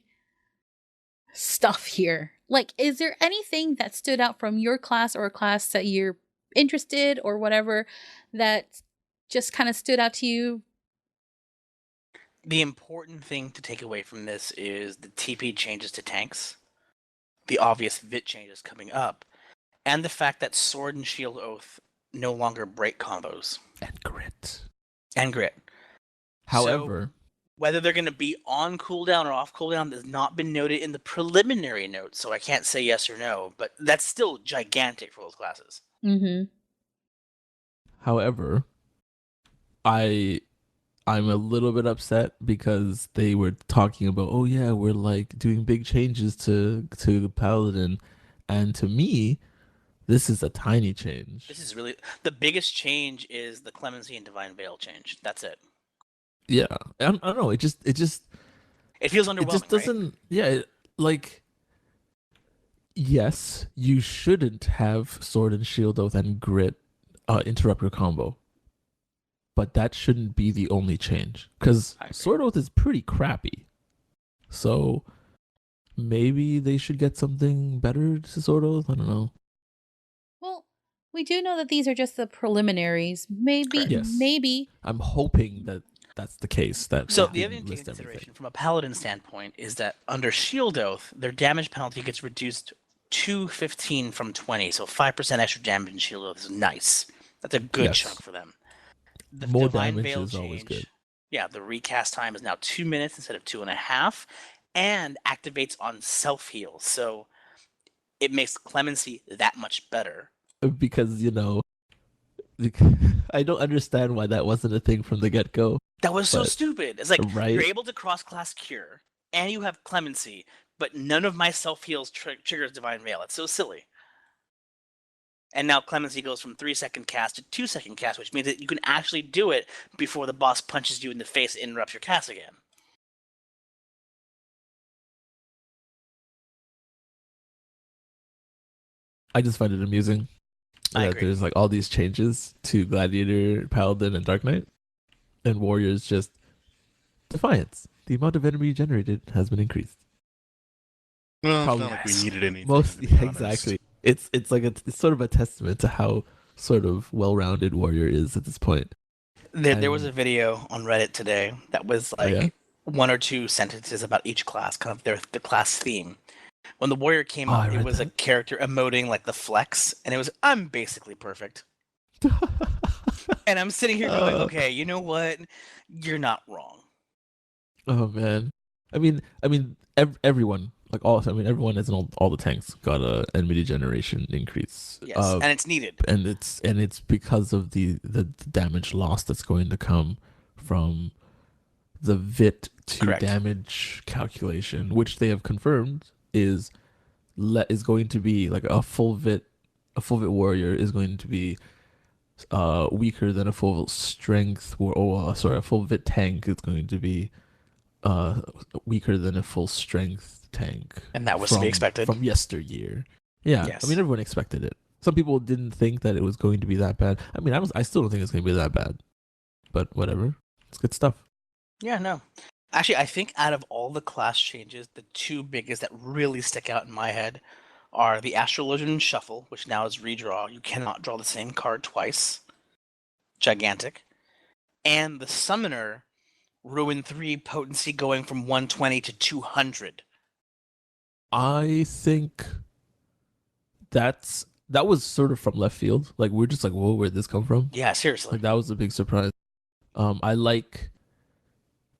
stuff here. Like, is there anything that stood out from your class or a class that you're interested or whatever that just kind of stood out to you? The important thing to take away from this is the TP changes to tanks, the obvious VIT changes coming up, and the fact that Sword and Shield Oath no longer break combos. And grit. However, so, whether they're going to be on cooldown or off cooldown has not been noted in the preliminary notes, so I can't say yes or no, but that's still gigantic for those classes. Mm-hmm. However, I'm a little bit upset because they were talking about, oh yeah, we're like doing big changes to the Paladin, and to me, this is a tiny change. This is really the biggest change is the Clemency and Divine Veil change. That's it. Yeah, I don't know. It feels underwhelming. It just doesn't. Right? Yeah, like yes, you shouldn't have Sword and Shield Oath and Grit interrupt your combo, but that shouldn't be the only change because Sword Oath is pretty crappy. So maybe they should get something better to Sword Oath. I don't know. Well, we do know that these are just the preliminaries. Maybe. I'm hoping that that's the case. So the other thing to take into consideration from a Paladin standpoint is that under Shield Oath, their damage penalty gets reduced to 15 from 20. So 5% extra damage in Shield Oath is nice. That's a good chunk for them. The more Divine damage Veil is always good. Yeah, the recast time is now 2 minutes instead of 2.5, and activates on self-heal. So it makes Clemency that much better. Because, I don't understand why that wasn't a thing from the get-go. That was so stupid. It's like, you're able to cross-class Cure, and you have Clemency, but none of my self-heals triggers Divine Veil. It's so silly. And now Clemency goes from 3-second cast to 2-second cast, which means that you can actually do it before the boss punches you in the face and interrupts your cast again. I just find it amusing that there's like all these changes to Gladiator, Paladin, and Dark Knight, and Warriors just Defiance. The amount of enemy generated has been increased. Well, it's not like we needed anything. Exactly. It's like it's sort of a testament to how sort of well-rounded Warrior is at this point. There was a video on Reddit today that was like 1 or 2 sentences about each class, kind of the class theme. When the Warrior came up, it was a character emoting like the flex, and it was, I'm basically perfect. And I'm sitting here going, okay, you know what? You're not wrong. Oh man, I mean, everyone, everyone is in all the tanks got a enemy generation increase. Yes, and it's needed. And it's because of the damage loss that's going to come from the VIT to damage calculation, which they have confirmed is going to be like a full VIT warrior is going to be weaker than a full strength a full VIT tank is going to be weaker than a full strength tank. And that was to be expected from yesteryear. Yeah, yes. I mean everyone expected it. Some people didn't think that it was going to be that bad. I mean I still don't think it's going to be that bad, but whatever. It's good stuff. Yeah, no. Actually, I think out of all the class changes, the two biggest that really stick out in my head are the Astrologian Shuffle, which now is redraw. You cannot draw the same card twice. Gigantic. And the Summoner Ruin 3 potency going from 120 to 200. I think that was sort of from left field. Like, we're just like, whoa, where'd this come from? Yeah, seriously. Like, that was a big surprise. I like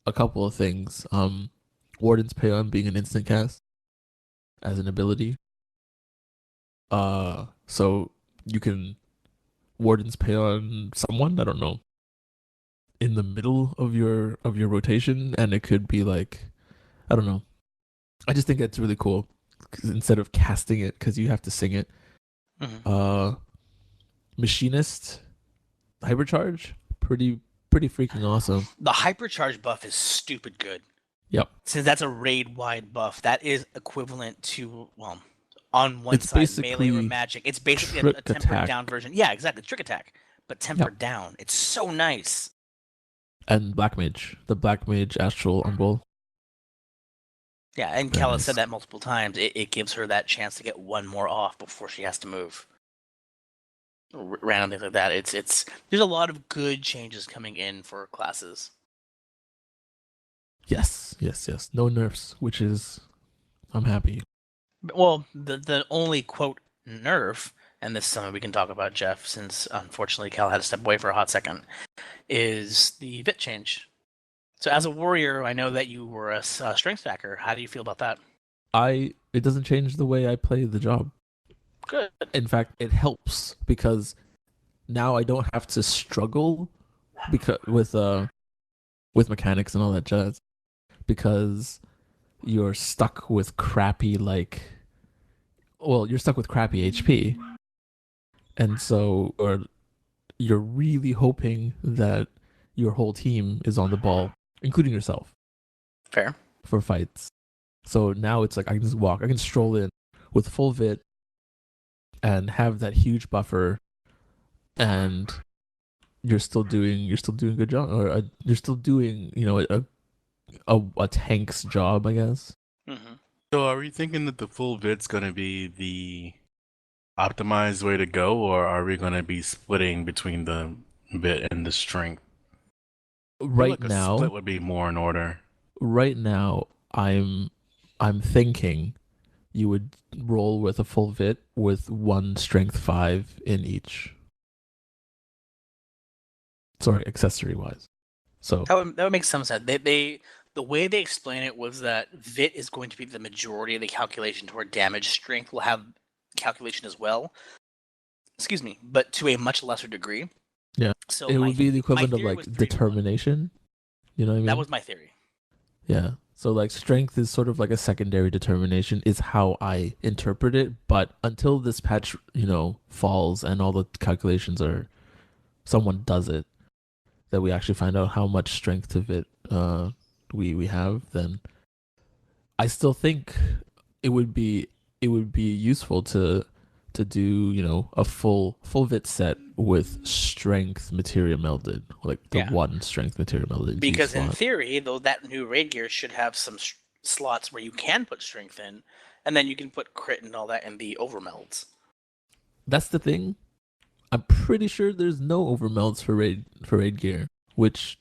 a couple of things. Warden's Payon being an instant cast as an ability. So you can Warden's Payon someone, I don't know, in the middle of your rotation, and it could be like, I don't know. I just think that's really cool. 'Cause instead of casting it, because you have to sing it. Mm-hmm. Machinist Hypercharge, pretty freaking awesome. The Hypercharge buff is stupid good. Yep. Since that's a raid-wide buff, that is equivalent to, well, on one It's side, melee or magic. It's basically a tempered attack. down version. Yeah, exactly. Trick attack, but tempered down. It's so nice. And Black Mage. The Black Mage Astral Umbral. Yeah, and Very Kala nice. said that multiple times. It gives her that chance to get one more off before she has to move. Random things like that. It's there's a lot of good changes coming in for classes. Yes. No nerfs, which is, I'm happy. Well, the only quote nerf, and this is something we can talk about, Jeff, since unfortunately Cal had to step away for a hot second, is the VIT change. So as a warrior, I know that you were a strength stacker. How do you feel about that? It doesn't change the way I play the job. Good. In fact, it helps because now I don't have to struggle because with mechanics and all that jazz, because you're stuck with crappy you're stuck with crappy HP, and so, or you're really hoping that your whole team is on the ball, including yourself, Fair. for fights. So now it's like I can stroll in with full VIT and have that huge buffer, and you're still doing a good job, or you're still doing a tank's job, I guess. Mm-hmm. So are we thinking that the full VIT's going to be the optimized way to go, or are we going to be splitting between the VIT and the strength? Right a now, split would be more in order. Right now, I'm thinking you would roll with a full VIT with one strength 5 in each. Sorry, accessory wise. So That would make some sense. The way they explain it was that VIT is going to be the majority of the calculation, toward damage. Strength will have calculation as well. Excuse me, but to a much lesser degree. Yeah. So it would be the equivalent of like determination. You know what I mean? That was my theory. Yeah. So like strength is sort of like a secondary determination is how I interpret it, but until this patch, falls and all the calculations someone does it, that we actually find out how much strength of it we have, then I still think it would be useful to do a full VIT set with strength materia melded, like the one strength materia melded. Because in theory, though, that new raid gear should have some slots where you can put strength in, and then you can put crit and all that in the overmelds. That's the thing. I'm pretty sure there's no overmelds for raid gear, which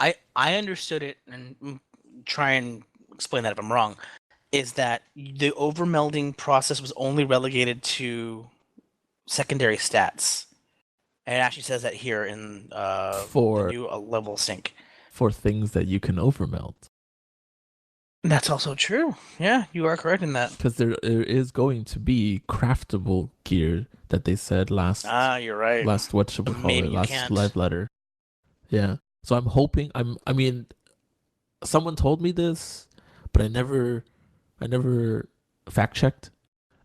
I understood it, and try and explain that if I'm wrong, is that the overmelding process was only relegated to secondary stats. And it actually says that here in the new level sync. For things that you can overmeld. That's also true. Yeah, you are correct in that. Because there is going to be craftable gear that they said last. You're right. Last, what should we call it? Last live letter. Yeah. So I'm hoping. I mean, someone told me this, but I never fact checked.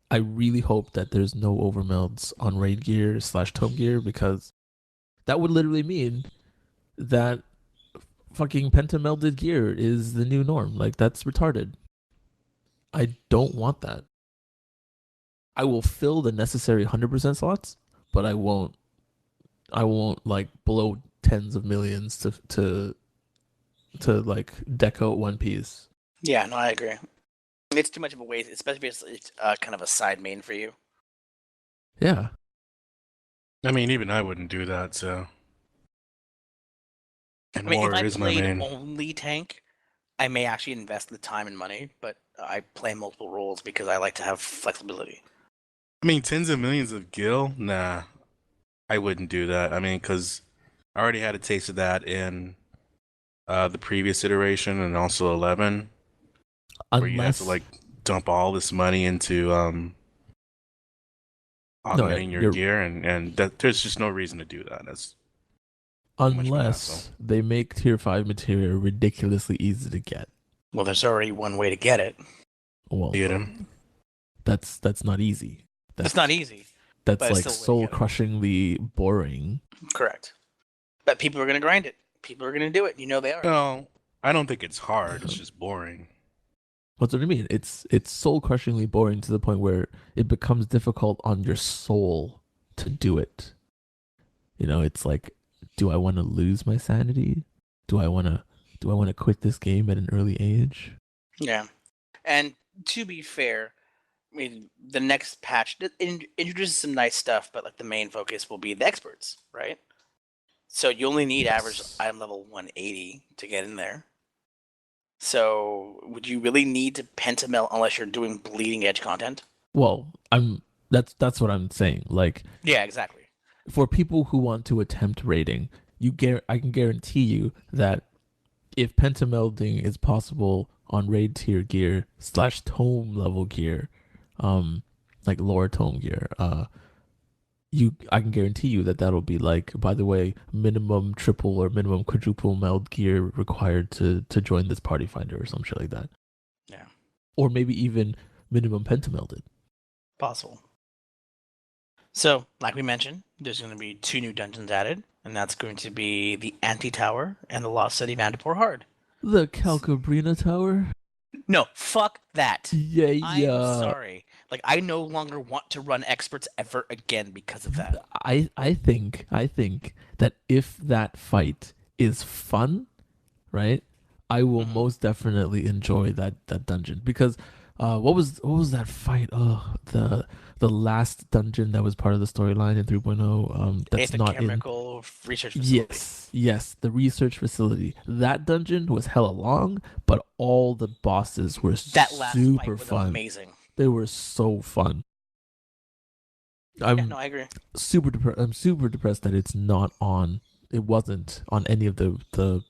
I really hope that there's no overmelds on raid gear / tome gear, because that would literally mean that fucking pentamelded gear is the new norm. Like, that's retarded. I don't want that. I will fill the necessary 100% slots, but I won't like blow tens of millions to like deck out One Piece. Yeah, no, I agree. It's too much of a waste, especially if it's kind of a side main for you. Yeah. I mean, even I wouldn't do that, so. And I mean, if war I is my played main. only tank, I may actually invest the time and money, but I play multiple roles because I like to have flexibility. I mean, tens of millions of gil? Nah, I wouldn't do that. I mean, because I already had a taste of that in the previous iteration and also 11, where you have to Unless like dump all this money into augmenting your you're gear, and that there's just no reason to do that. That's too much of a hassle. unless they make tier 5 material ridiculously easy to get. Well, there's already one way to get it. Well, Get him. that's not easy. It's not easy. That's but it's like still a way to soul get it. crushingly boring. Correct. But people are going to grind it. People are going to do it. You know they are. No, I don't think it's hard. It's just boring. What's what I mean? It's soul crushingly boring to the point where it becomes difficult on your soul to do it. You know, it's like, do I want to lose my sanity? Do I want to quit this game at an early age? Yeah. And to be fair, I mean, the next patch introduces some nice stuff, but like the main focus will be the experts, right? So you only need average Yes. item level 180 to get in there. So would you really need to pentamel unless you're doing bleeding edge content? Well, that's what I'm saying. Like, Yeah, exactly. for people who want to attempt raiding, I can guarantee you that if pentamelding is possible on raid tier gear / tome level gear, like lower tome gear, I can guarantee you that that'll be like, by the way, minimum triple or minimum quadruple meld gear required to join this party finder or some shit like that. Yeah. Or maybe even minimum pentamelded. Possible. So, like we mentioned, there's going to be 2 new dungeons added, and that's going to be the Anti-Tower and the Lost City Vandapur Hard. The Calcabrina Tower? No, fuck that. Yeah. I'm sorry. Like, I no longer want to run experts ever again because of that. I think that if that fight is fun, right, I will most definitely enjoy that dungeon. Because what was that fight? Oh, the last dungeon that was part of the storyline in 3.0, that's It's a not in chemical research facility. Yes, the research facility. That dungeon was hella long, but all the bosses were That last super fight was fun. amazing. They were so fun. Yeah, no, I agree. I'm super depressed that it's not on. It wasn't on any of the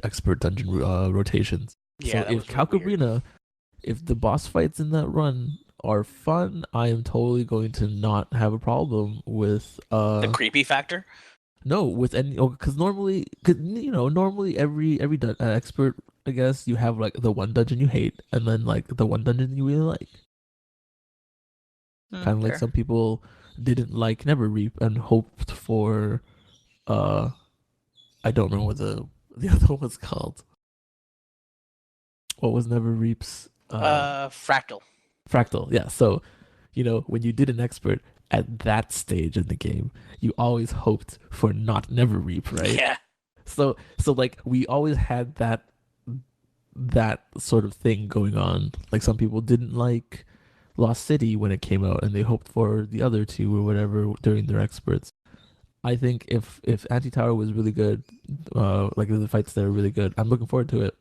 expert dungeon rotations. Yeah, So that if was really weird. Calcabrina, if the boss fights in that run are fun, I am totally going to not have a problem with The creepy factor? no, with any, because normally, normally every expert, I guess, you have like the one dungeon you hate, and then like the one dungeon you really like. Kind of like Fair. some people didn't like Never Reap and hoped for, I don't remember what the other one was called. What was Never Reap's? Fractal. Fractal. Yeah. So, when you did an expert at that stage in the game, you always hoped for not Never Reap, right? Yeah. So like we always had that sort of thing going on. Like some people didn't like Lost City when it came out, and they hoped for the other two or whatever during their experts. I think if Anti-Tower was really good, like the fights there are really good, I'm looking forward to it.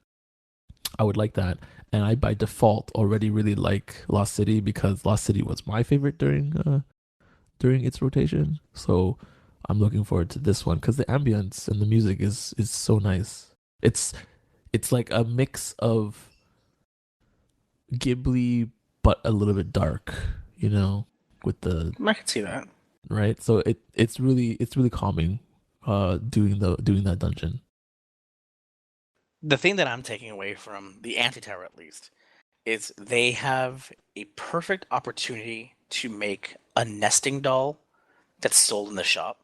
I would like that, and I by default already really like Lost City because Lost City was my favorite during its rotation. So I'm looking forward to this one because the ambience and the music is so nice. It's like a mix of Ghibli but a little bit dark, with the I can see that. right. So it's really calming, doing that dungeon. The thing that I'm taking away from the Anti-Tower, at least, is they have a perfect opportunity to make a nesting doll that's sold in the shop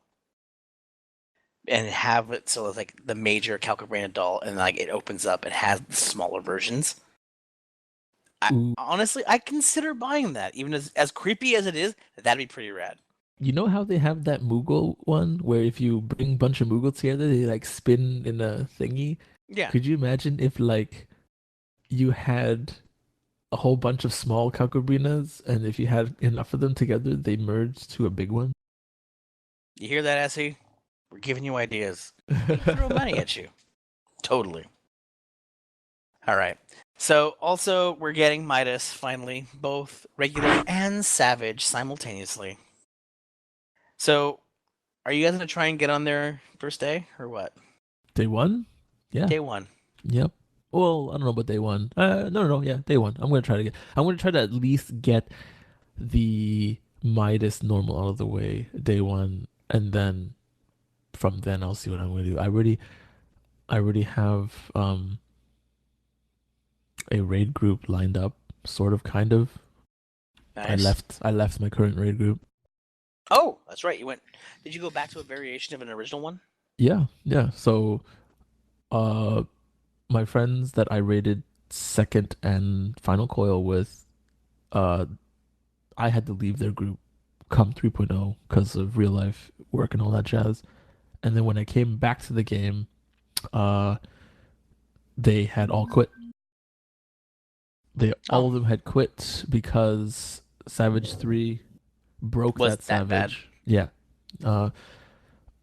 and have it so it's like the major Calcabrina doll, and like it opens up and has the smaller versions. Honestly, I consider buying that, even as creepy as it is. That'd be pretty rad. You know how they have that Moogle one where if you bring a bunch of Moogles together, they like spin in a thingy. Yeah. Could you imagine if like you had a whole bunch of small Kakubrinas, and if you had enough of them together, they merged to a big one? You hear that, Essie? We're giving you ideas. We throw money at you. Totally. All right. So also we're getting Midas finally, both regular and savage simultaneously. So are you guys gonna try and get on there first day or what? Day one? Yeah. Day one. Yep. Well, I don't know about day one. No, yeah, day one. I'm gonna try to at least get the Midas normal out of the way day one, and then from then I'll see what I'm gonna do. I already have a raid group lined up, sort of, kind of. Nice. I left my current raid group. Oh, that's right. You went. Did you go back to a variation of an original one? Yeah. So, my friends that I raided second and final coil with, I had to leave their group come 3.0 because of real life work and all that jazz. And then when I came back to the game, they had all quit. All of them had quit because Savage 3 broke Was that Savage. Bad? Yeah.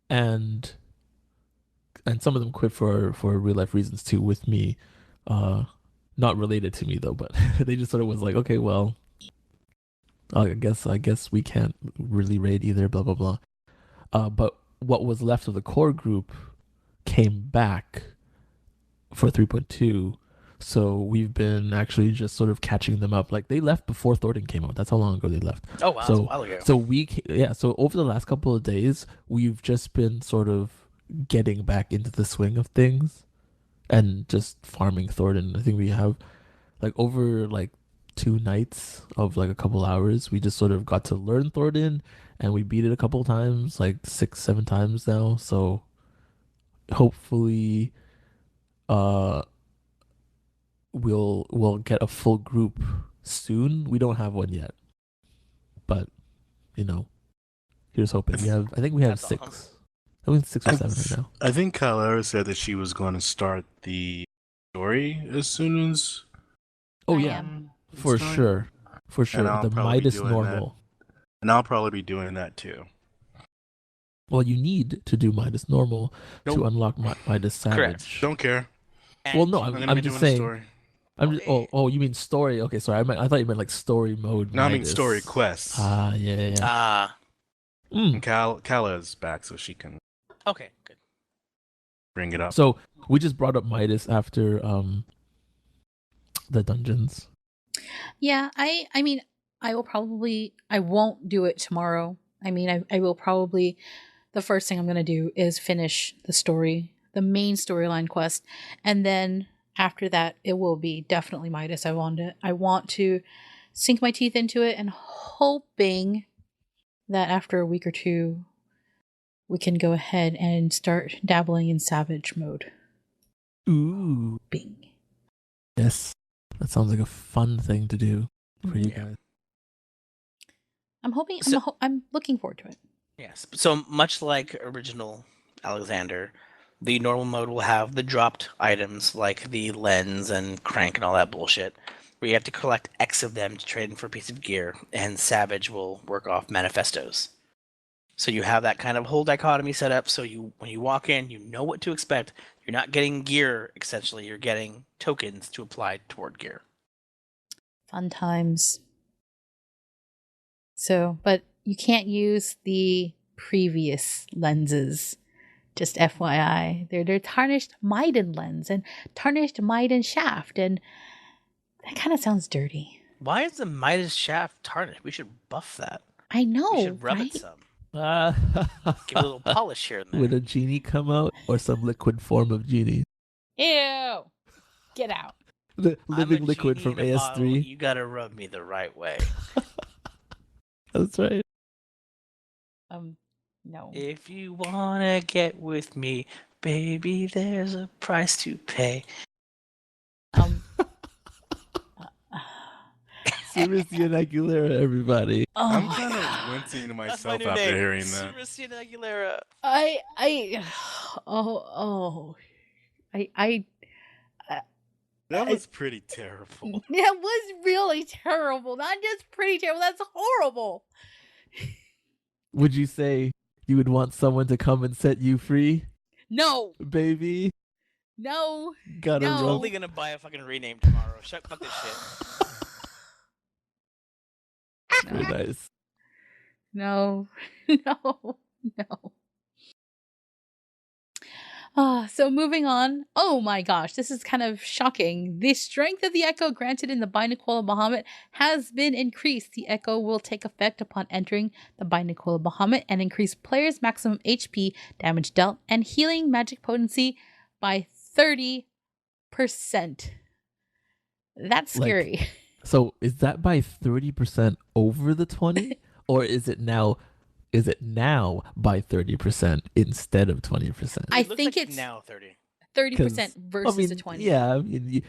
And some of them quit for real life reasons too with me. Not related to me though, but they just sort of was like, okay, well, I guess we can't really raid either, blah blah blah. But what was left of the core group came back for 3.2. So we've been actually just sort of catching them up. Like they left before Thornton came out. That's how long ago they left. Oh wow, that's a while ago. So over the last couple of days, we've just been sort of getting back into the swing of things and just farming Thornton. I think we have like over like 2 nights of like a couple hours, we just sort of got to learn Thornton, and we beat it a couple times, like 6-7 times now. So hopefully we'll get a full group soon. We don't have one yet, but here's hoping. I think we have 6. Awesome. I think 6 or 7 right now. I think Calera said that she was going to start the story as soon as. Oh yeah, for sure. The Midas normal. And I'll probably be doing that too. Well, you need to do Midas normal to unlock Midas Savage. Correct. Don't care. Well, no, I'm just saying. Story. You mean story? Okay, sorry. I thought you meant like story mode. No, Midas. I mean story quests. Yeah. And Kala's back, so she can. Okay, good. Bring it up. So we just brought up Midas after the dungeons. Yeah, I mean, I won't do it tomorrow. I mean, I will probably, the first thing I'm going to do is finish the story, the main storyline quest. And then after that, it will be definitely Midas. I want to sink my teeth into it, and hoping that after a week or two, we can go ahead and start dabbling in Savage mode. Ooh. Bing. Yes. That sounds like a fun thing to do for you guys. I'm looking forward to it. Yes. So much like original Alexander, the normal mode will have the dropped items like the lens and crank and all that bullshit, where you have to collect X of them to trade in for a piece of gear, and Savage will work off manifestos. So you have that kind of whole dichotomy set up, so when you walk in, you know what to expect. You're not getting gear, essentially. You're getting tokens to apply toward gear. Fun times. So, but you can't use the previous lenses. Just FYI. They're tarnished Maiden lens and tarnished Maiden shaft, and that kind of sounds dirty. Why is the Midas shaft tarnished? We should buff that. I know, we should rub right? it some. Give it a little polish here and there. Would a genie come out, or some liquid form of genie? Ew! Get out. The living liquid from AS3. Bottle, you gotta rub me the right way. That's right. No. If you wanna get with me, baby, there's a price to pay. Sebastian Aguilera, everybody. Oh, I'm kind of wincing to myself after hearing that. Sebastian Aguilera. I That was pretty terrible. It was really terrible. Not just pretty terrible. That's horrible. Would you say you would want someone to come and set you free, No. baby? No. Gotta No. I'm roll. totally gonna buy a fucking rename tomorrow. Fuck this shit. Very nice. No. No. No. So moving on. Oh my gosh, this is kind of shocking. The strength of the echo granted in the Binding Coil of Bahamut has been increased. The echo will take effect upon entering the Binding Coil of Bahamut and increase players' maximum HP, damage dealt, and healing magic potency by 30%. That's scary. So is that by 30% over the 20? Or is it now by 30% instead of 20%? I It looks think like it's now 30. 30% versus the 20. Yeah, I mean,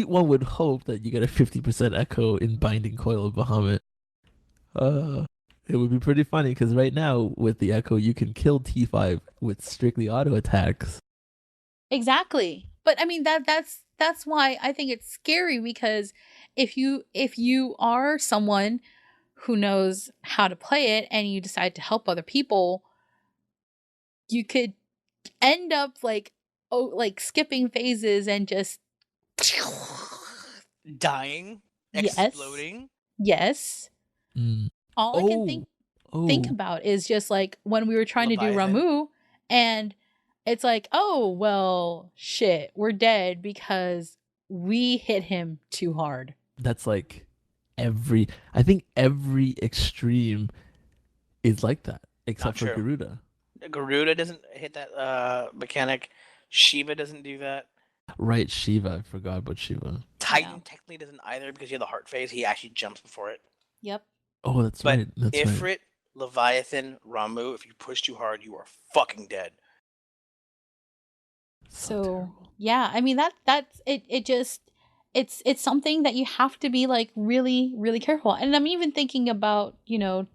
one would hope that you get a 50% echo in Binding Coil of Bahamut. It would be pretty funny because right now with the echo you can kill T5 with strictly auto attacks. Exactly. But I mean that's why I think it's scary, because if you are someone who knows how to play it and you decide to help other people, you could end up like skipping phases and just Dying, Yes. exploding. yes. Mm. All I can think about is just like when we were trying to do Leviathan. Ramu, and it's like, oh well, shit, we're dead because we hit him too hard. That's like I think every extreme is like that except Not for true. Garuda. Garuda doesn't hit that mechanic. Shiva doesn't do that. Right, Shiva. I forgot about Shiva. Titan Yeah. technically doesn't either because you have the heart phase. He actually jumps before it. Yep. Oh, that's But right. That's Ifrit, right. Leviathan, Ramu, if you push too hard, you are fucking dead. So terrible. yeah, I mean that's it. It just it's something that you have to be like really really careful. And I'm even thinking about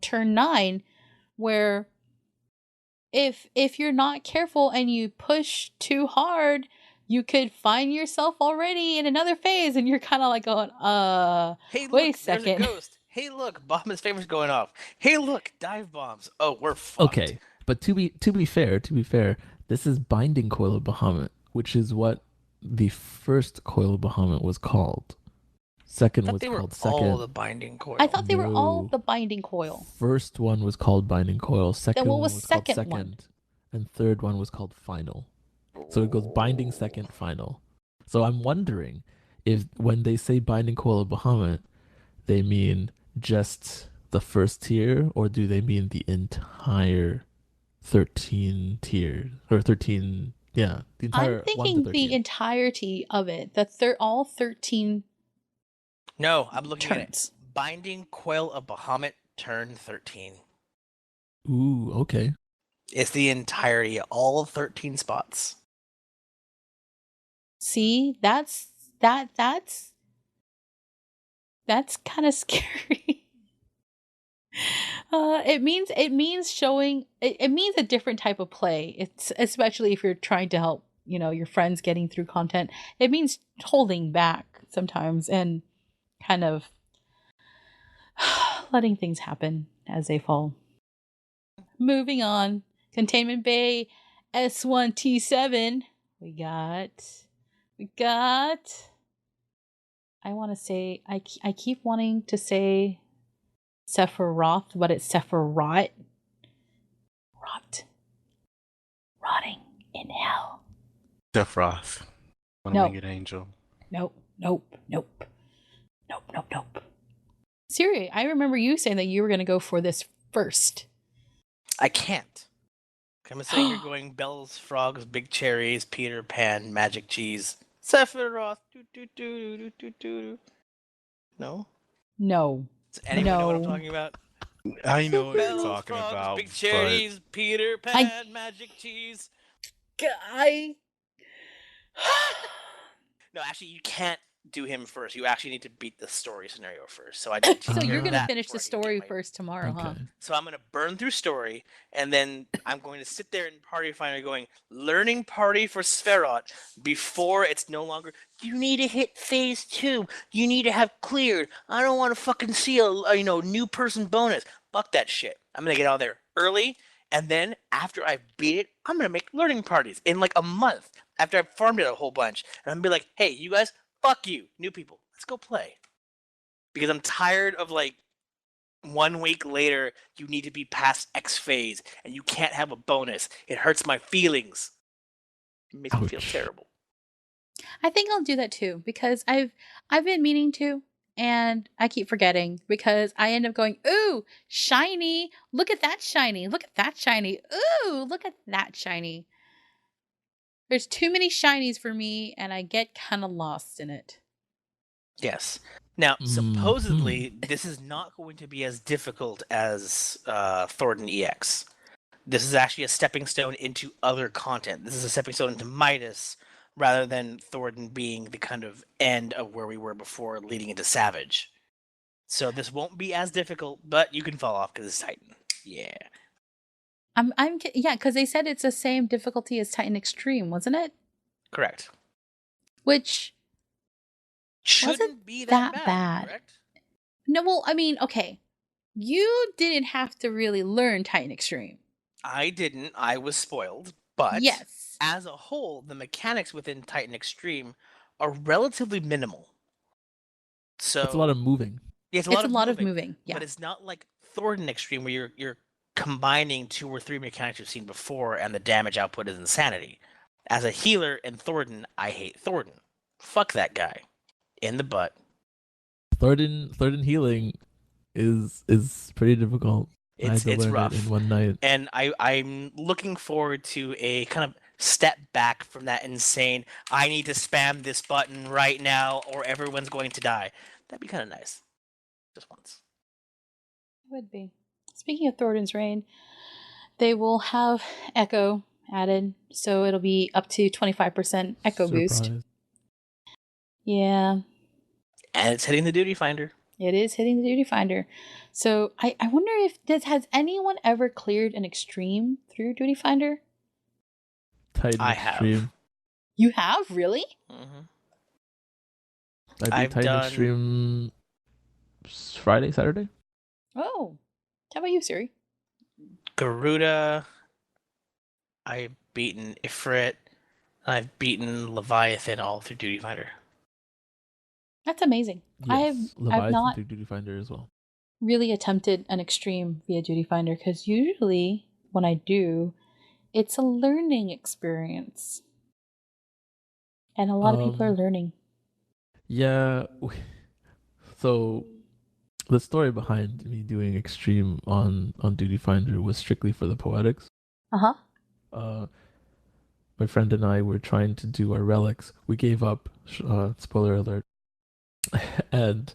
turn 9, where if you're not careful and you push too hard, you could find yourself already in another phase, and you're kind of like going, Hey, look, wait a there's a second. ghost. Hey, look, Bahamut's favor's going off. Hey, look, dive bombs. Oh, we're fucked. Okay, but to be fair, this is Binding Coil of Bahamut, which is what the first Coil of Bahamut was called. Second I thought was they were called all Second. the binding coil. I thought they were all No. the Binding Coil. First one was called Binding Coil. Second what one was was called second Second, one? and third one was called Final. So it goes Binding, Second, Final. So I'm wondering if when they say Binding Coil of Bahamut, they mean just the first tier, or do they mean the entire 13 tiers or 13? Yeah, the entire. I'm thinking the entirety of it. All 13 No, I'm looking at it. turns. Binding Coil of Bahamut turn 13. Ooh, okay. It's the entirety, all 13 spots. See, that's kind of scary. It means showing. It means a different type of play. It's especially if you're trying to help your friends getting through content. It means holding back sometimes and kind of letting things happen as they fall. Moving on, Containment Bay S1T7. We got. I want to say I keep wanting to say Sephiroth, but it's Sephiroth. Rotting in hell. Sephiroth. One-winged angel. Nope. Siri, I remember you saying that you were going to go for this first. I can't. I'm sitting here going bells, frogs, big cherries, Peter Pan, magic cheese, Sephiroth. No? No. Does anyone know what I'm No. talking about? I know what you're Bells, talking frogs, about, big but cherries, Peter Pan, magic cheese. I No, actually, you can't do him first. You actually need to beat the story scenario first. So I did. So you're gonna that finish the before I could story get my- first tomorrow, huh? So I'm gonna burn through story, and then I'm going to sit there in Party Finder going learning party for Sferot before it's no longer. You need to hit phase 2. You need to have cleared. I don't want to fucking see a new person bonus. Fuck that shit. I'm gonna get out there early, and then after I beat it, I'm gonna make learning parties in like a month after I've farmed it a whole bunch, and I'm gonna be like, hey, you guys, fuck you, new people, let's go play. Because I'm tired of like 1 week later, you need to be past X phase, and you can't have a bonus. It hurts my feelings. It makes me feel terrible. I think I'll do that too because I've been meaning to, and I keep forgetting because I end up going, ooh, shiny! Look at that shiny! Look at that shiny! Ooh, look at that shiny! There's too many shinies for me, and I get kind of lost in it. Yes. Now, supposedly, this is not going to be as difficult as Thornton EX. This is actually a stepping stone into other content. This is a stepping stone into Midas, rather than Thornton being the kind of end of where we were before, leading into Savage. So this won't be as difficult, but you can fall off because it's Titan. Yeah. Yeah, because they said it's the same difficulty as Titan Extreme, wasn't it? Correct. Which shouldn't be that bad, correct? No, well, I mean, okay. You didn't have to really learn Titan Extreme. I didn't. I was spoiled. But yes, as a whole, the mechanics within Titan Extreme are relatively minimal. So it's a lot of moving. Yeah, it's a lot of moving. Yeah. But it's not like Thornton Extreme where you're combining 2 or 3 mechanics you've seen before and the damage output is insanity. As a healer in Thornton, I hate Thornton. Fuck that guy. In the butt. Thornton healing is pretty difficult. It's rough. It in one night. And I'm looking forward to a kind of step back from that insane, I need to spam this button right now or everyone's going to die. That'd be kind of nice. Just once. It would be. Speaking of Thornton's Reign, they will have Echo added, so it'll be up to 25% Echo boost. Yeah. And it's hitting the Duty Finder. It is hitting the Duty Finder. So I wonder if has anyone ever cleared an Extreme through Duty Finder? Titan Extreme. Have. You have? Really? Mm-hmm. I beat Titan Extreme Friday, Saturday. Oh. How about you, Siri? Garuda. I've beaten Ifrit. I've beaten Leviathan all through Duty Finder. That's amazing. Yes, I've not through Duty Finder as well. Really attempted an Extreme via Duty Finder because usually when I do, it's a learning experience. And a lot of people are learning. Yeah. So the story behind me doing Extreme on Duty Finder was strictly for the poetics. Uh-huh. My friend and I were trying to do our relics. We gave up, spoiler alert. And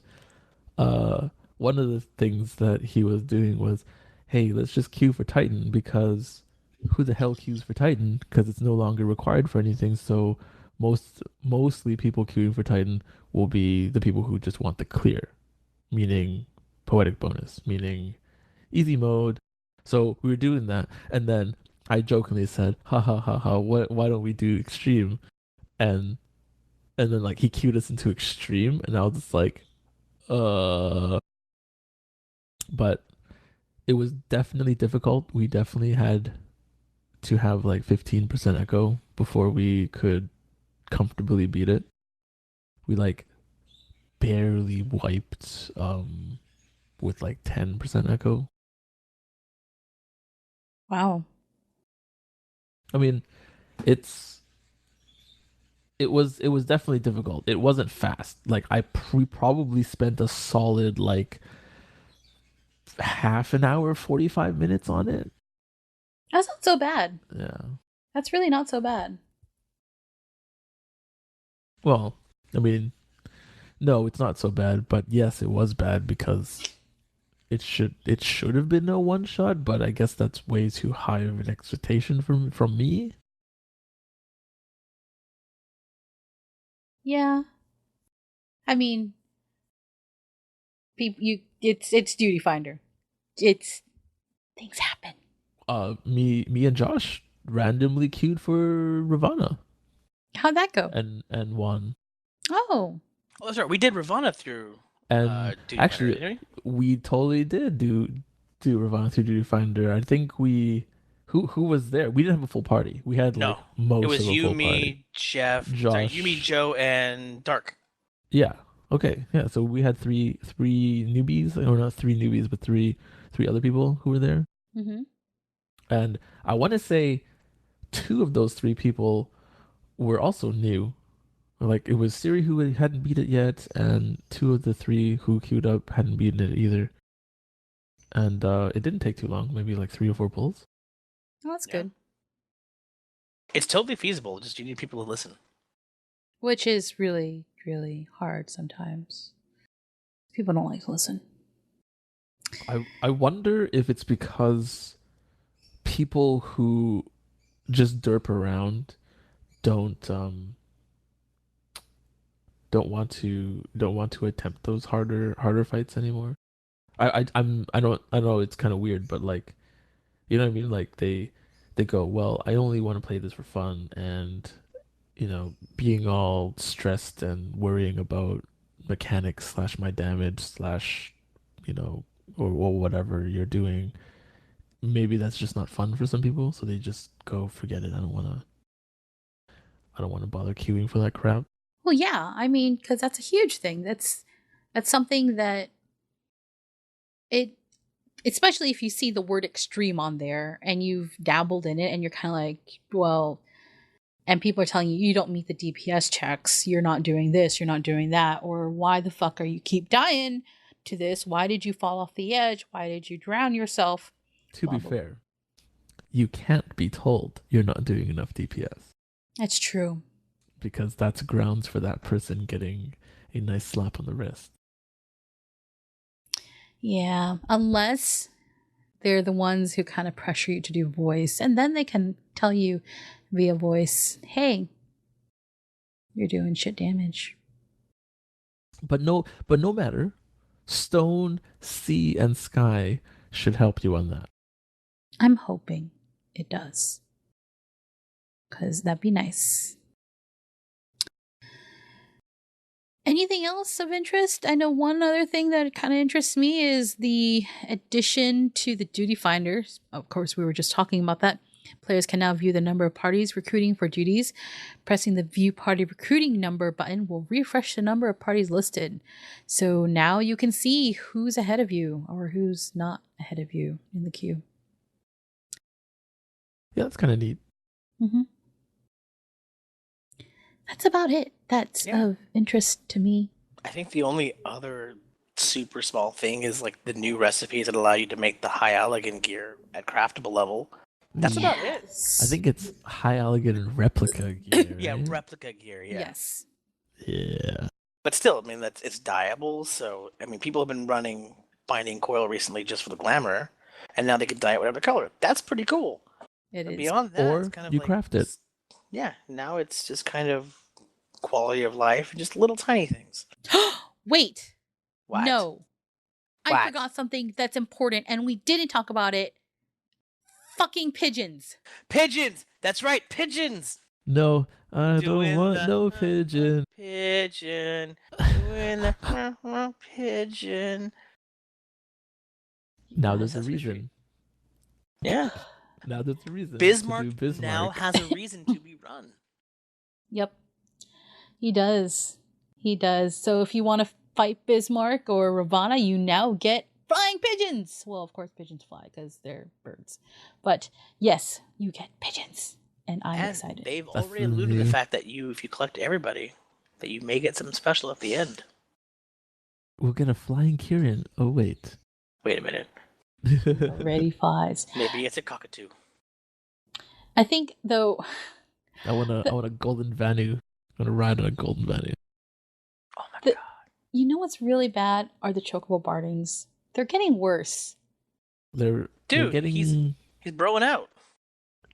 one of the things that he was doing was, hey, let's just queue for Titan, because who the hell queues for Titan? Because it's no longer required for anything. So mostly people queuing for Titan will be the people who just want the clear, meaning poetic bonus, meaning easy mode. So we were doing that, and then I jokingly said, ha ha ha ha, why don't we do Extreme? And then like he queued us into Extreme, and I was just like, but it was definitely difficult. We definitely had to have like 15% echo before we could comfortably beat it. We like barely wiped with like 10% echo. Wow. I mean, it was definitely difficult. It wasn't fast. Like we probably spent a solid like half an hour, 45 minutes on it. That's not so bad. Yeah. That's really not so bad. Well, I mean, no, it's not so bad, but yes, it was bad because it should have been a one shot, but I guess that's way too high of an expectation from me. Yeah. I mean, it's Duty Finder. It's things happen. Me and Josh randomly queued for Ravana How'd that go? and won. Oh, that's right. We did Ravana through. And Duty actually, Finder, didn't we totally did do Ravana through Duty Finder. I think we who was there? We didn't have a full party. We had No, like most it was of a you, full me, party. Jeff, Josh. you, me, Joe, and Dark. Yeah. Okay. Yeah. So we had three newbies, or not three newbies, but three other people who were there. mm-hmm. And I want to say two of those three people were also new. Like it was Siri who hadn't beat it yet, and two of the three who queued up hadn't beaten it either. And it didn't take too long, maybe like 3 or 4 pulls. Oh, that's good. It's totally feasible. Just you need people to listen. Which is really, really hard sometimes. People don't like to listen. I wonder if it's because people who just derp around don't want to attempt those harder fights anymore. I know it's kind of weird, but like, you know what I mean? Like they go, well, I only want to play this for fun, and you know, being all stressed and worrying about mechanics / my damage / you know, or whatever you're doing. Maybe that's just not fun for some people, so they just go, forget it. I don't want to bother queuing for that crap. Well, yeah, I mean, because that's a huge thing. That's something that especially if you see the word extreme on there and you've dabbled in it and you're kind of like, well, and people are telling you don't meet the DPS checks, you're not doing this, you're not doing that, or why the fuck are you keep dying to this? Why did you fall off the edge? Why did you drown yourself? To be fair, you can't be told you're not doing enough DPS. That's true. Because that's grounds for that person getting a nice slap on the wrist. Yeah, unless they're the ones who kind of pressure you to do voice, and then they can tell you via voice, hey, you're doing shit damage. But no matter, Stone, Sea, and Sky should help you on that. I'm hoping it does. Because that'd be nice. Anything else of interest? I know one other thing that kind of interests me is the addition to the duty finders. Of course, we were just talking about that. Players can now view the number of parties recruiting for duties. Pressing the View Party Recruiting Number button will refresh the number of parties listed. So now you can see who's ahead of you or who's not ahead of you in the queue. Yeah, that's kind of neat. Mm-hmm. That's about it. That's of interest to me. I think the only other super small thing is like the new recipes that allow you to make the high elegant gear at craftable level. That's about it. I think it's high elegant and replica gear. Right? Yeah, replica gear. Yeah. Yes. Yeah. But still, I mean, it's dyeable. So I mean, people have been running binding coil recently just for the glamour, and now they can dye it whatever color. That's pretty cool. It is. Beyond that, or it's kind of you like, craft it. Yeah, now it's just kind of quality of life and just little tiny things. Wait. What? No. What? I forgot something that's important and we didn't talk about it. Fucking pigeons. Pigeons! That's right, pigeons! No, I Doing don't want the no pigeon. Pigeon. Doing the pigeon. Now there's a That's reason. Yeah. Now there's a reason. Bismarck to do Bismarck. now has a reason to be run. Yep. He does. He does. So if you want to fight Bismarck or Ravana, you now get flying pigeons. Well, of course, pigeons fly because they're birds. But yes, you get pigeons. And I'm excited. They've already alluded to the fact that if you collect everybody, that you may get something special at the end. We'll get a flying Kirin. Oh, wait. Wait a minute. Already flies. Maybe it's a cockatoo. I think, though... I want a golden Vanu. I want to ride on a golden Vanu. Oh my god. You know what's really bad are the chocobo bardings. They're getting worse. They're getting... he's broing out.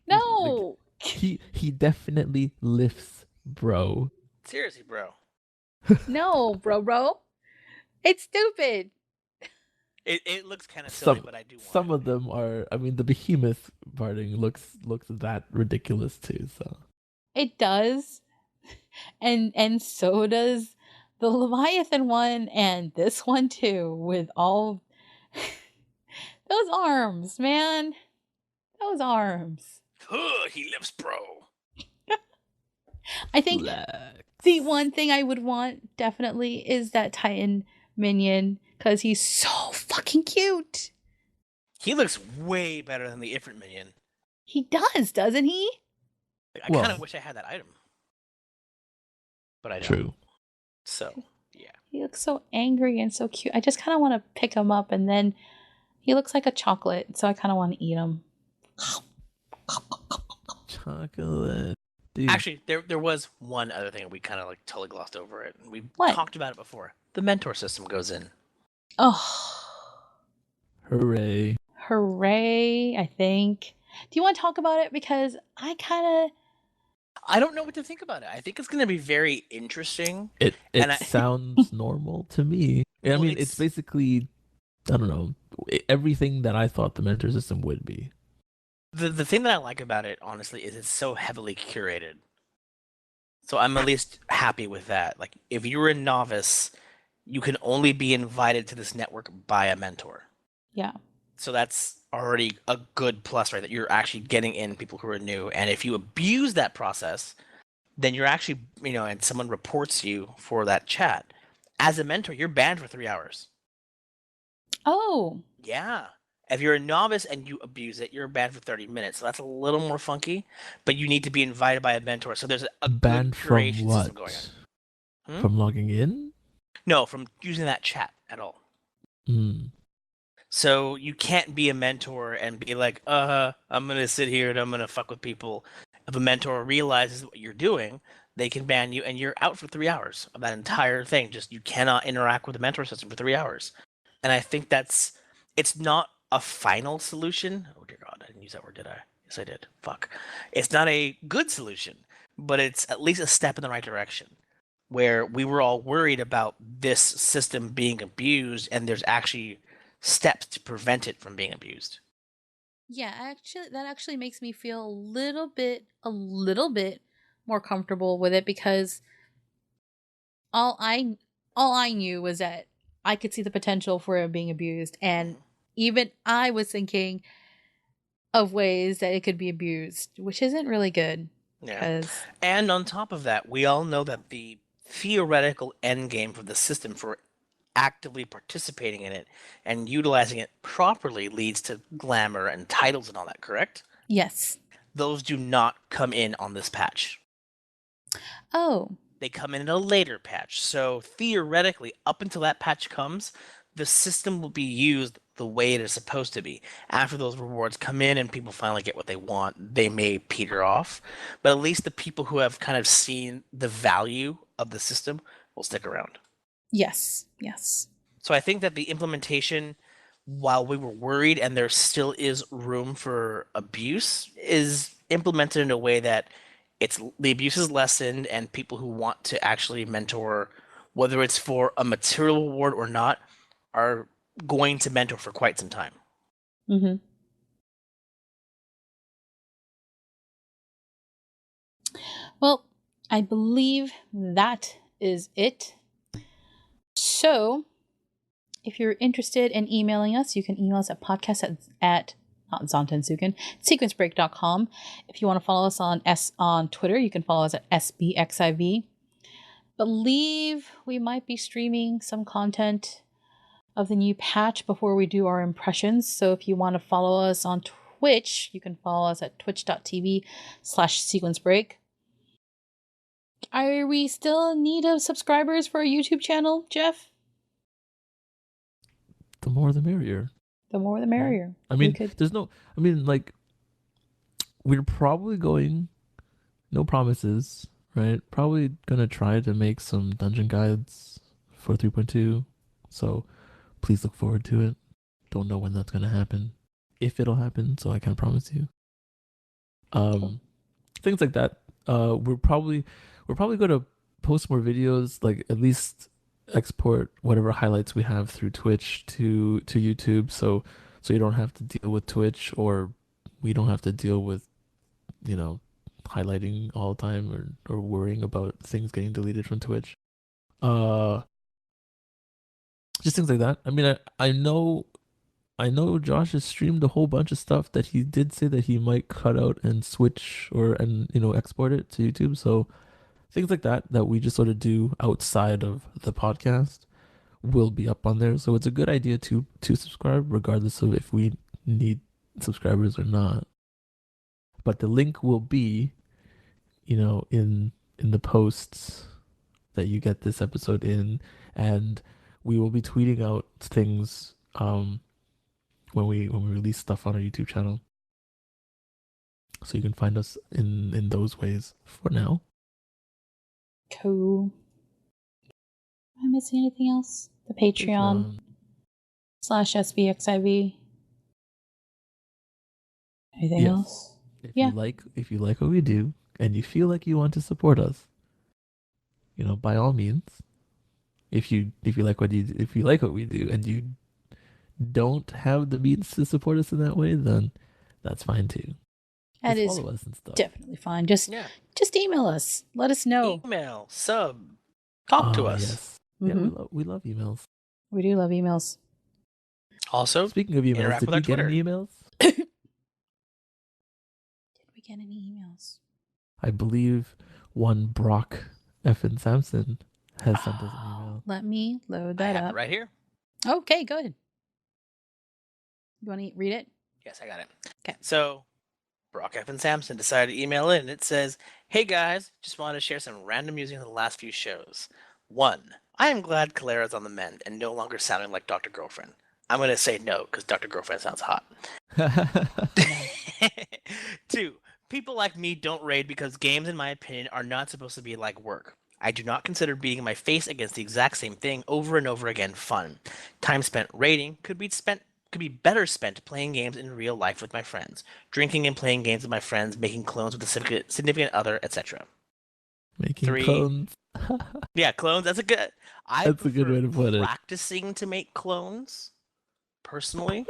No! He definitely lifts, bro. Seriously, bro. No, bro. It's stupid. It looks kind of silly, but I do want some it. of them are. I mean, the behemoth parting looks that ridiculous too. So It does. And so does the Leviathan one and this one too, with all those arms, man. Those arms. He lives, bro. I think Flex. the one thing I would want definitely is that Titan minion, because he's so fucking cute. He looks way better than the Ifrit minion. He does, doesn't he? I kind of wish I had that item, but I don't. True. So yeah, He looks so angry and so cute. I just kind of want to pick him up, and then he looks like a chocolate, so I kind of want to eat him. Chocolate. Dude. Actually, there was one other thing we kind of like totally glossed over it. We What? talked about it before. The mentor system goes in. Oh, Hooray. hooray, I think. Do you want to talk about it? Because I don't know what to think about it. I think it's going to be very interesting. It sounds normal to me. I mean, it's basically, I don't know, everything that I thought the mentor system would be. The thing that I like about it, honestly, is it's so heavily curated. So I'm at least happy with that. Like, if you're a novice, you can only be invited to this network by a mentor. Yeah. So that's already a good plus, right? That you're actually getting in people who are new. And if you abuse that process, then you're actually, and someone reports you for that chat. As a mentor, you're banned for 3 hours. Oh. Yeah. If you're a novice and you abuse it, you're banned for 30 minutes. So that's a little more funky, but you need to be invited by a mentor. So there's a banned good curation from what? system going on. From logging in? No, from using that chat at all. So you can't be a mentor and be like, I'm going to sit here and I'm going to fuck with people. If a mentor realizes what you're doing, they can ban you and you're out for 3 hours of that entire thing. Just you cannot interact with the mentor system for 3 hours. And I think it's not a final solution. Oh dear God, I didn't use that word, did I? Yes, I did. Fuck. It's not a good solution, but it's at least a step in the right direction. Where we were all worried about this system being abused, and there's actually steps to prevent it from being abused. Yeah, that actually makes me feel a little bit more comfortable with it, because all I knew was that I could see the potential for it being abused, and even I was thinking of ways that it could be abused, which isn't really good. Yeah. And on top of that, we all know that the theoretical end game for the system for actively participating in it and utilizing it properly leads to glamour and titles and all that, correct? Yes. Those do not come in on this patch. Oh. They come in a later patch. So theoretically, up until that patch comes, the system will be used the way it is supposed to be. After those rewards come in and people finally get what they want, they may peter off. But at least the people who have kind of seen the value of the system will stick around. Yes. So I think that the implementation, while we were worried and there still is room for abuse, is implemented in a way that the abuse is lessened, and people who want to actually mentor, whether it's for a material reward or not, are going to mentor for quite some time. Mm-hmm. Well, I believe that is it. So, if you're interested in emailing us, you can email us at podcast at not Zontensuken, sequencebreak.com. If you want to follow us on Twitter, you can follow us at SBXIV. Believe we might be streaming some content of the new patch before we do our impressions. So if you want to follow us on Twitch, you can follow us at twitch.tv/sequencebreak. Are we still in need of subscribers for our YouTube channel, Jeff? The more the merrier. The more the merrier. I mean, we're probably going, no promises, right? Probably gonna try to make some dungeon guides for 3.2. So please look forward to it. Don't know when that's gonna happen. If it'll happen, so I can't promise you. Things like that. We're probably gonna post more videos, like at least export whatever highlights we have through Twitch to YouTube, so you don't have to deal with Twitch, or we don't have to deal with, you know, highlighting all the time, or worrying about things getting deleted from Twitch. Just things like that. I mean, I know Josh has streamed a whole bunch of stuff that he did say that he might cut out and switch, and export it to YouTube. So things like that we just sort of do outside of the podcast will be up on there. So it's a good idea to subscribe regardless of if we need subscribers or not. But the link will be, in the posts that you get this episode in, and we will be tweeting out things when we release stuff on our YouTube channel. So you can find us in those ways for now. Cool. Am I missing anything else? The Patreon / SBXIV. Anything else? If you like what we do and you feel like you want to support us, by all means. If you like what we do and you don't have the means to support us in that way, then that's fine too. That is follow us and stuff. Definitely fine. Just email us. Let us know. Email, sub, talk to us. Yes. Mm-hmm. Yeah, we love emails. We do love emails. Also, speaking of emails, did we get any emails? Did we get any emails? I believe one Brock Effin Sampson has sent us an email. Let me load that up. Right here. Okay, go ahead. You want to read it? Yes, I got it. Okay. So, Brock Effin Sampson decided to email in. It says, "Hey guys, just wanted to share some random music from the last few shows. 1. I am glad Kalera's on the mend and no longer sounding like Dr. Girlfriend. I'm going to say no because Dr. Girlfriend sounds hot. 2. People like me don't raid because games, in my opinion, are not supposed to be like work. I do not consider beating my face against the exact same thing over and over again fun. Time spent raiding could be better spent playing games in real life with my friends, drinking and playing games with my friends, making clones with a significant other, etc." Making 3. clones. Yeah, clones. That's a good way to put it. Practicing to make clones, personally.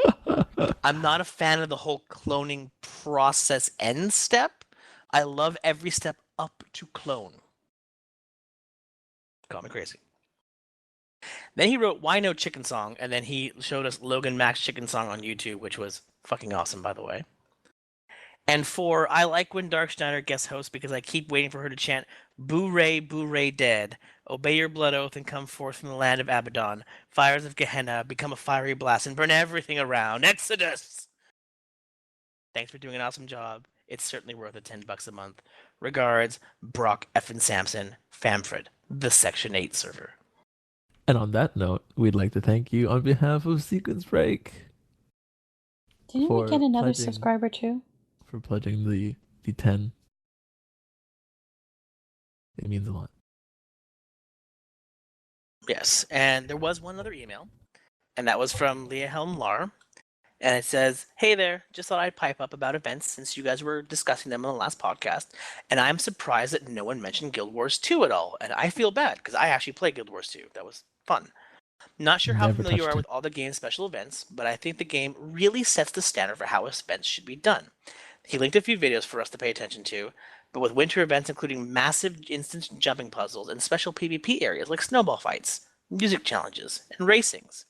I'm not a fan of the whole cloning process end step. I love every step up to clone. Call me crazy. Then he wrote "Why No Chicken Song," and then he showed us Logan Mac's Chicken Song on YouTube, which was fucking awesome, by the way. And 4, I like when Dark Schneider guest hosts because I keep waiting for her to chant "Boo Ray, Boo Ray dead. Obey your blood oath and come forth from the land of Abaddon. Fires of Gehenna, become a fiery blast and burn everything around. Exodus!" Thanks for doing an awesome job. It's certainly worth it, $10 a month. Regards, Brock Effin Sampson, Famfred, the Section 8 server. And on that note, we'd like to thank you on behalf of Sequence Break. Didn't we get another subscriber too? For pledging the 10. It means a lot. Yes, and there was one other email, and that was from Leah Helm Lar. And it says, "Hey there, just thought I'd pipe up about events since you guys were discussing them on the last podcast, and I'm surprised that no one mentioned Guild Wars 2 at all, and I feel bad, because I actually played Guild Wars 2. That was fun. Not sure how familiar you are with all the game's special events, but I think the game really sets the standard for how events should be done. He linked a few videos for us to pay attention to, but with winter events including massive instant jumping puzzles and special PvP areas like snowball fights, music challenges, and racings.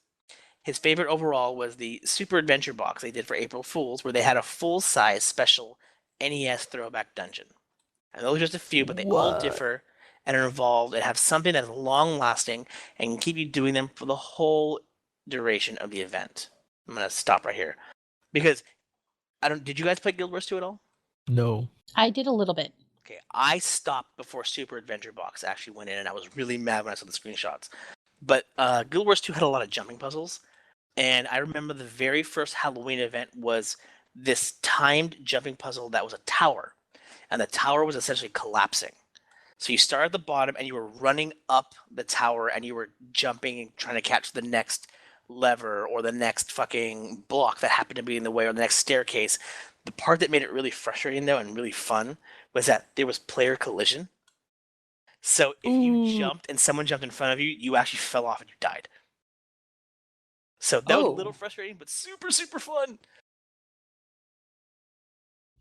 His favorite overall was the Super Adventure Box they did for April Fools, where they had a full-size special NES throwback dungeon. And those are just a few, but they all differ and are involved and have something that is long-lasting and can keep you doing them for the whole duration of the event." I'm going to stop right here. Because, did you guys play Guild Wars 2 at all? No. I did a little bit. Okay, I stopped before Super Adventure Box actually went in, and I was really mad when I saw the screenshots. But Guild Wars 2 had a lot of jumping puzzles. And I remember the very first Halloween event was this timed jumping puzzle that was a tower. And the tower was essentially collapsing. So you start at the bottom and you were running up the tower and you were jumping and trying to catch the next lever or the next fucking block that happened to be in the way or the next staircase. The part that made it really frustrating though and really fun was that there was player collision. So if you jumped and someone jumped in front of you, you actually fell off and you died. So that was a little frustrating, but super, super fun.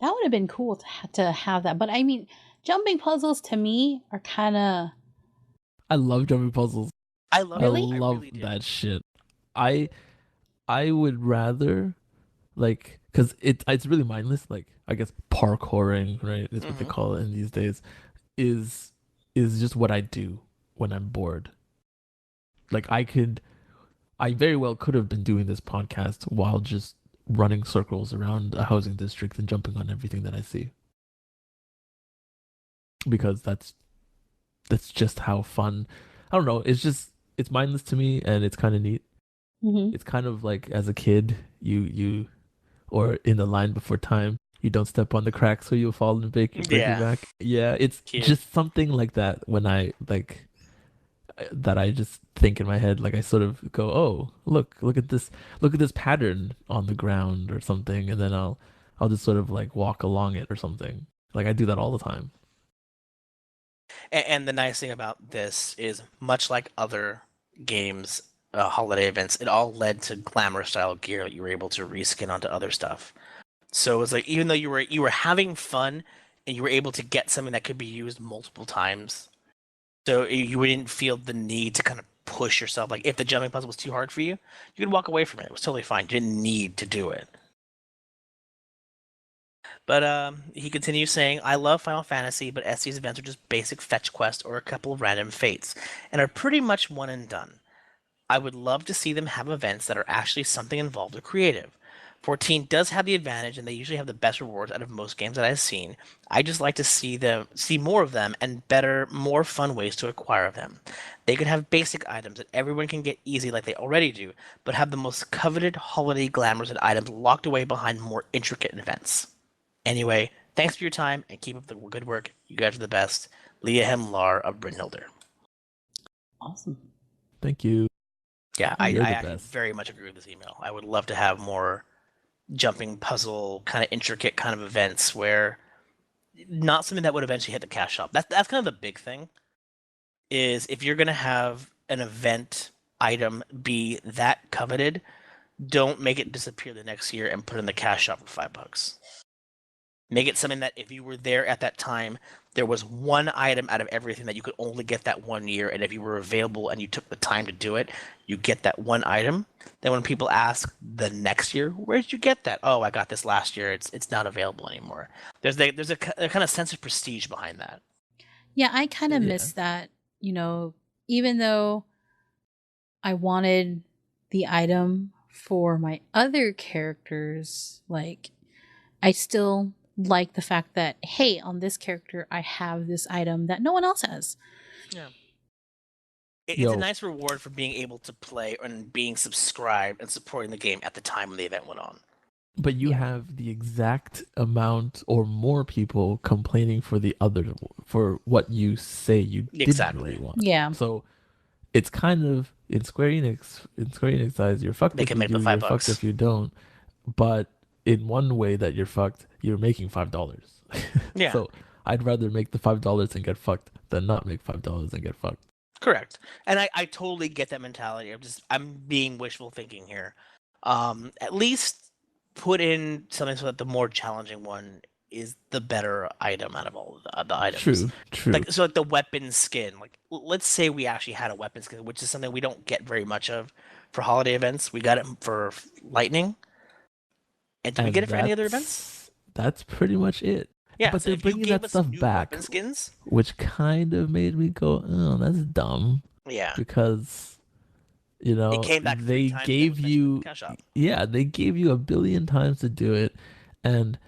That would have been cool to have that. But I mean, jumping puzzles to me are kind of... I love jumping puzzles. I love that shit. I would rather, like, because it's really mindless. Like, I guess parkouring, right, is what they call it in these days, is just what I do when I'm bored. Like, I very well could have been doing this podcast while just running circles around a housing district and jumping on everything that I see. Because that's just how fun. I don't know. It's mindless to me, and it's kind of neat. It's kind of like as a kid, you or in the line before time, you don't step on the cracks or you'll fall and break your back. Yeah, it's just something like that when I like that I just think in my head. Like I sort of go, oh, look at this pattern on the ground or something, and then I'll just sort of like walk along it or something. Like I do that all the time. And the nice thing about this is, much like other games, holiday events, it all led to glamour style gear that you were able to reskin onto other stuff. So it was like, even though you were having fun and you were able to get something that could be used multiple times, so you wouldn't feel the need to kind of push yourself. Like if the jumping puzzle was too hard for you, you could walk away from it. It was totally fine. You didn't need to do it. But he continues saying, I love Final Fantasy, but SC's events are just basic fetch quests or a couple of random fates, and are pretty much one and done. I would love to see them have events that are actually something involved or creative. 14 does have the advantage, and they usually have the best rewards out of most games that I've seen. I just like to see more of them, and better, more fun ways to acquire them. They could have basic items that everyone can get easy like they already do, but have the most coveted holiday glamours and items locked away behind more intricate events. Anyway, thanks for your time, and keep up the good work. You guys are the best. Leah Hemlar of Brynhilder. Awesome. Thank you. Yeah, I very much agree with this email. I would love to have more jumping puzzle, kind of intricate kind of events where not something that would eventually hit the cash shop. That's kind of the big thing, is if you're going to have an event item be that coveted, don't make it disappear the next year and put it in the cash shop for $5. Make it something that if you were there at that time, there was one item out of everything that you could only get that 1 year, and if you were available and you took the time to do it, you get that one item. Then when people ask the next year, where did you get that? Oh, I got this last year. It's not available anymore. There's a kind of sense of prestige behind that. Yeah, I kind of miss that. You know, even though I wanted the item for my other characters, like I still like the fact that, hey, on this character I have this item that no one else has. Yeah, it's a nice reward for being able to play and being subscribed and supporting the game at the time when the event went on. But you have the exact amount or more people complaining for what you say you didn't really want. Yeah. So it's kind of in Square Enix eyes, you're fucked if you do, you're fucked if you don't. But in one way that you're fucked, you're making $5. Yeah. So I'd rather make the $5 and get fucked than not make $5 and get fucked. Correct. And I totally get that mentality. I'm being wishful thinking here. At least put in something so that the more challenging one is the better item out of all of the items. True. Like the weapon skin. Like let's say we actually had a weapon skin, which is something we don't get very much of for holiday events. We got it for Lightning. And did we get it for any other events? That's pretty much it. Yeah, but so they're bringing that stuff back, skins, which kind of made me go, "Oh, that's dumb." Yeah, because it came back they gave you, they gave you 1 billion times to do it, and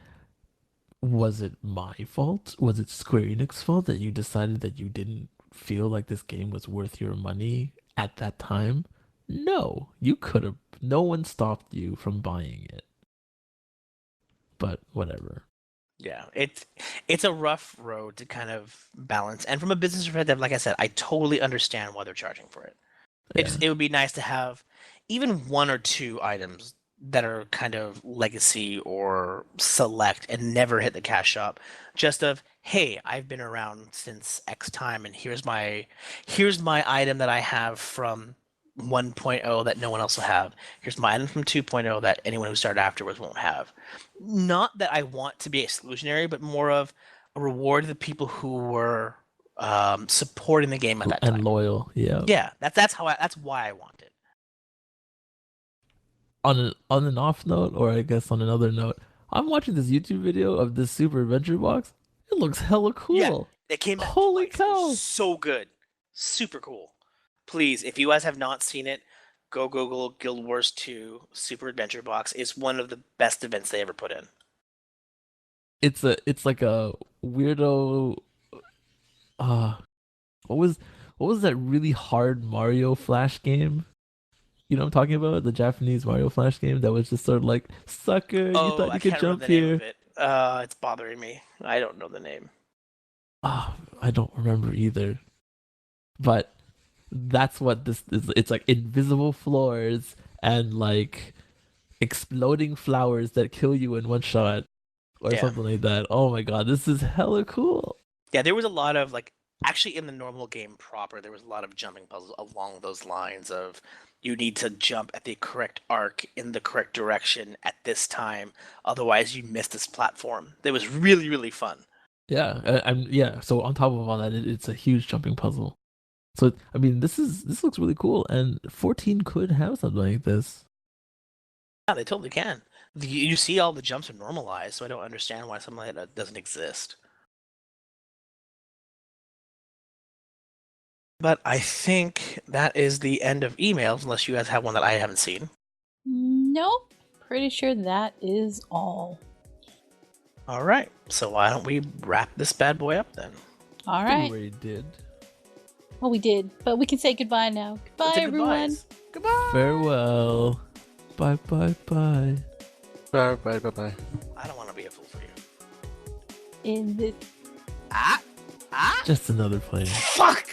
was it my fault? Was it Square Enix's fault that you decided that you didn't feel like this game was worth your money at that time? No, you could have. No one stopped you from buying it. But whatever. Yeah, it's a rough road to kind of balance. And from a business perspective, like I said, I totally understand why they're charging for it. It would be nice to have even 1 or 2 items that are kind of legacy or select and never hit the cash shop. Just of, hey, I've been around since X time, and here's my item that I have from 1.0 that no one else will have. Here's my item from 2.0 that anyone who started afterwards won't have. Not that I want to be exclusionary, but more of a reward to the people who were supporting the game at that time and loyal. Yeah. Yeah, that's why I want it. On an off note, or I guess on another note, I'm watching this YouTube video of this Super Adventure Box. It looks hella cool. Yeah, it came back Holy twice. cow! So good, super cool. Please, if you guys have not seen it, go Google Guild Wars 2 Super Adventure Box. It's one of the best events they ever put in. It's like a weirdo. What was that really hard Mario Flash game? You know what I'm talking about? The Japanese Mario Flash game that was just sort of like, sucker, you thought you could jump the name here. of it. It's bothering me. I don't know the name. I don't remember either. But that's what this is. It's like invisible floors and like exploding flowers that kill you in one shot or something like that. Oh my god, this is hella cool. Yeah, there was a lot of like actually in the normal game proper, there was a lot of jumping puzzles along those lines of you need to jump at the correct arc in the correct direction at this time, otherwise you miss this platform. It was really, really fun. Yeah, so on top of all that, it's a huge jumping puzzle. So I mean, this looks really cool, and 14 could have something like this. Yeah, they totally can. You see all the jumps are normalized, so I don't understand why something like that doesn't exist. But I think that is the end of emails, unless you guys have one that I haven't seen. Nope. Pretty sure that is all. All right. So why don't we wrap this bad boy up then? All right. We did. Well, we did, but we can say goodbye now. Goodbye, everyone. Goodbye. Farewell. Bye, bye, bye. Bye, bye, bye, bye. I don't want to be a fool for you. In the... Ah! Just another player. Fuck!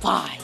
Bye.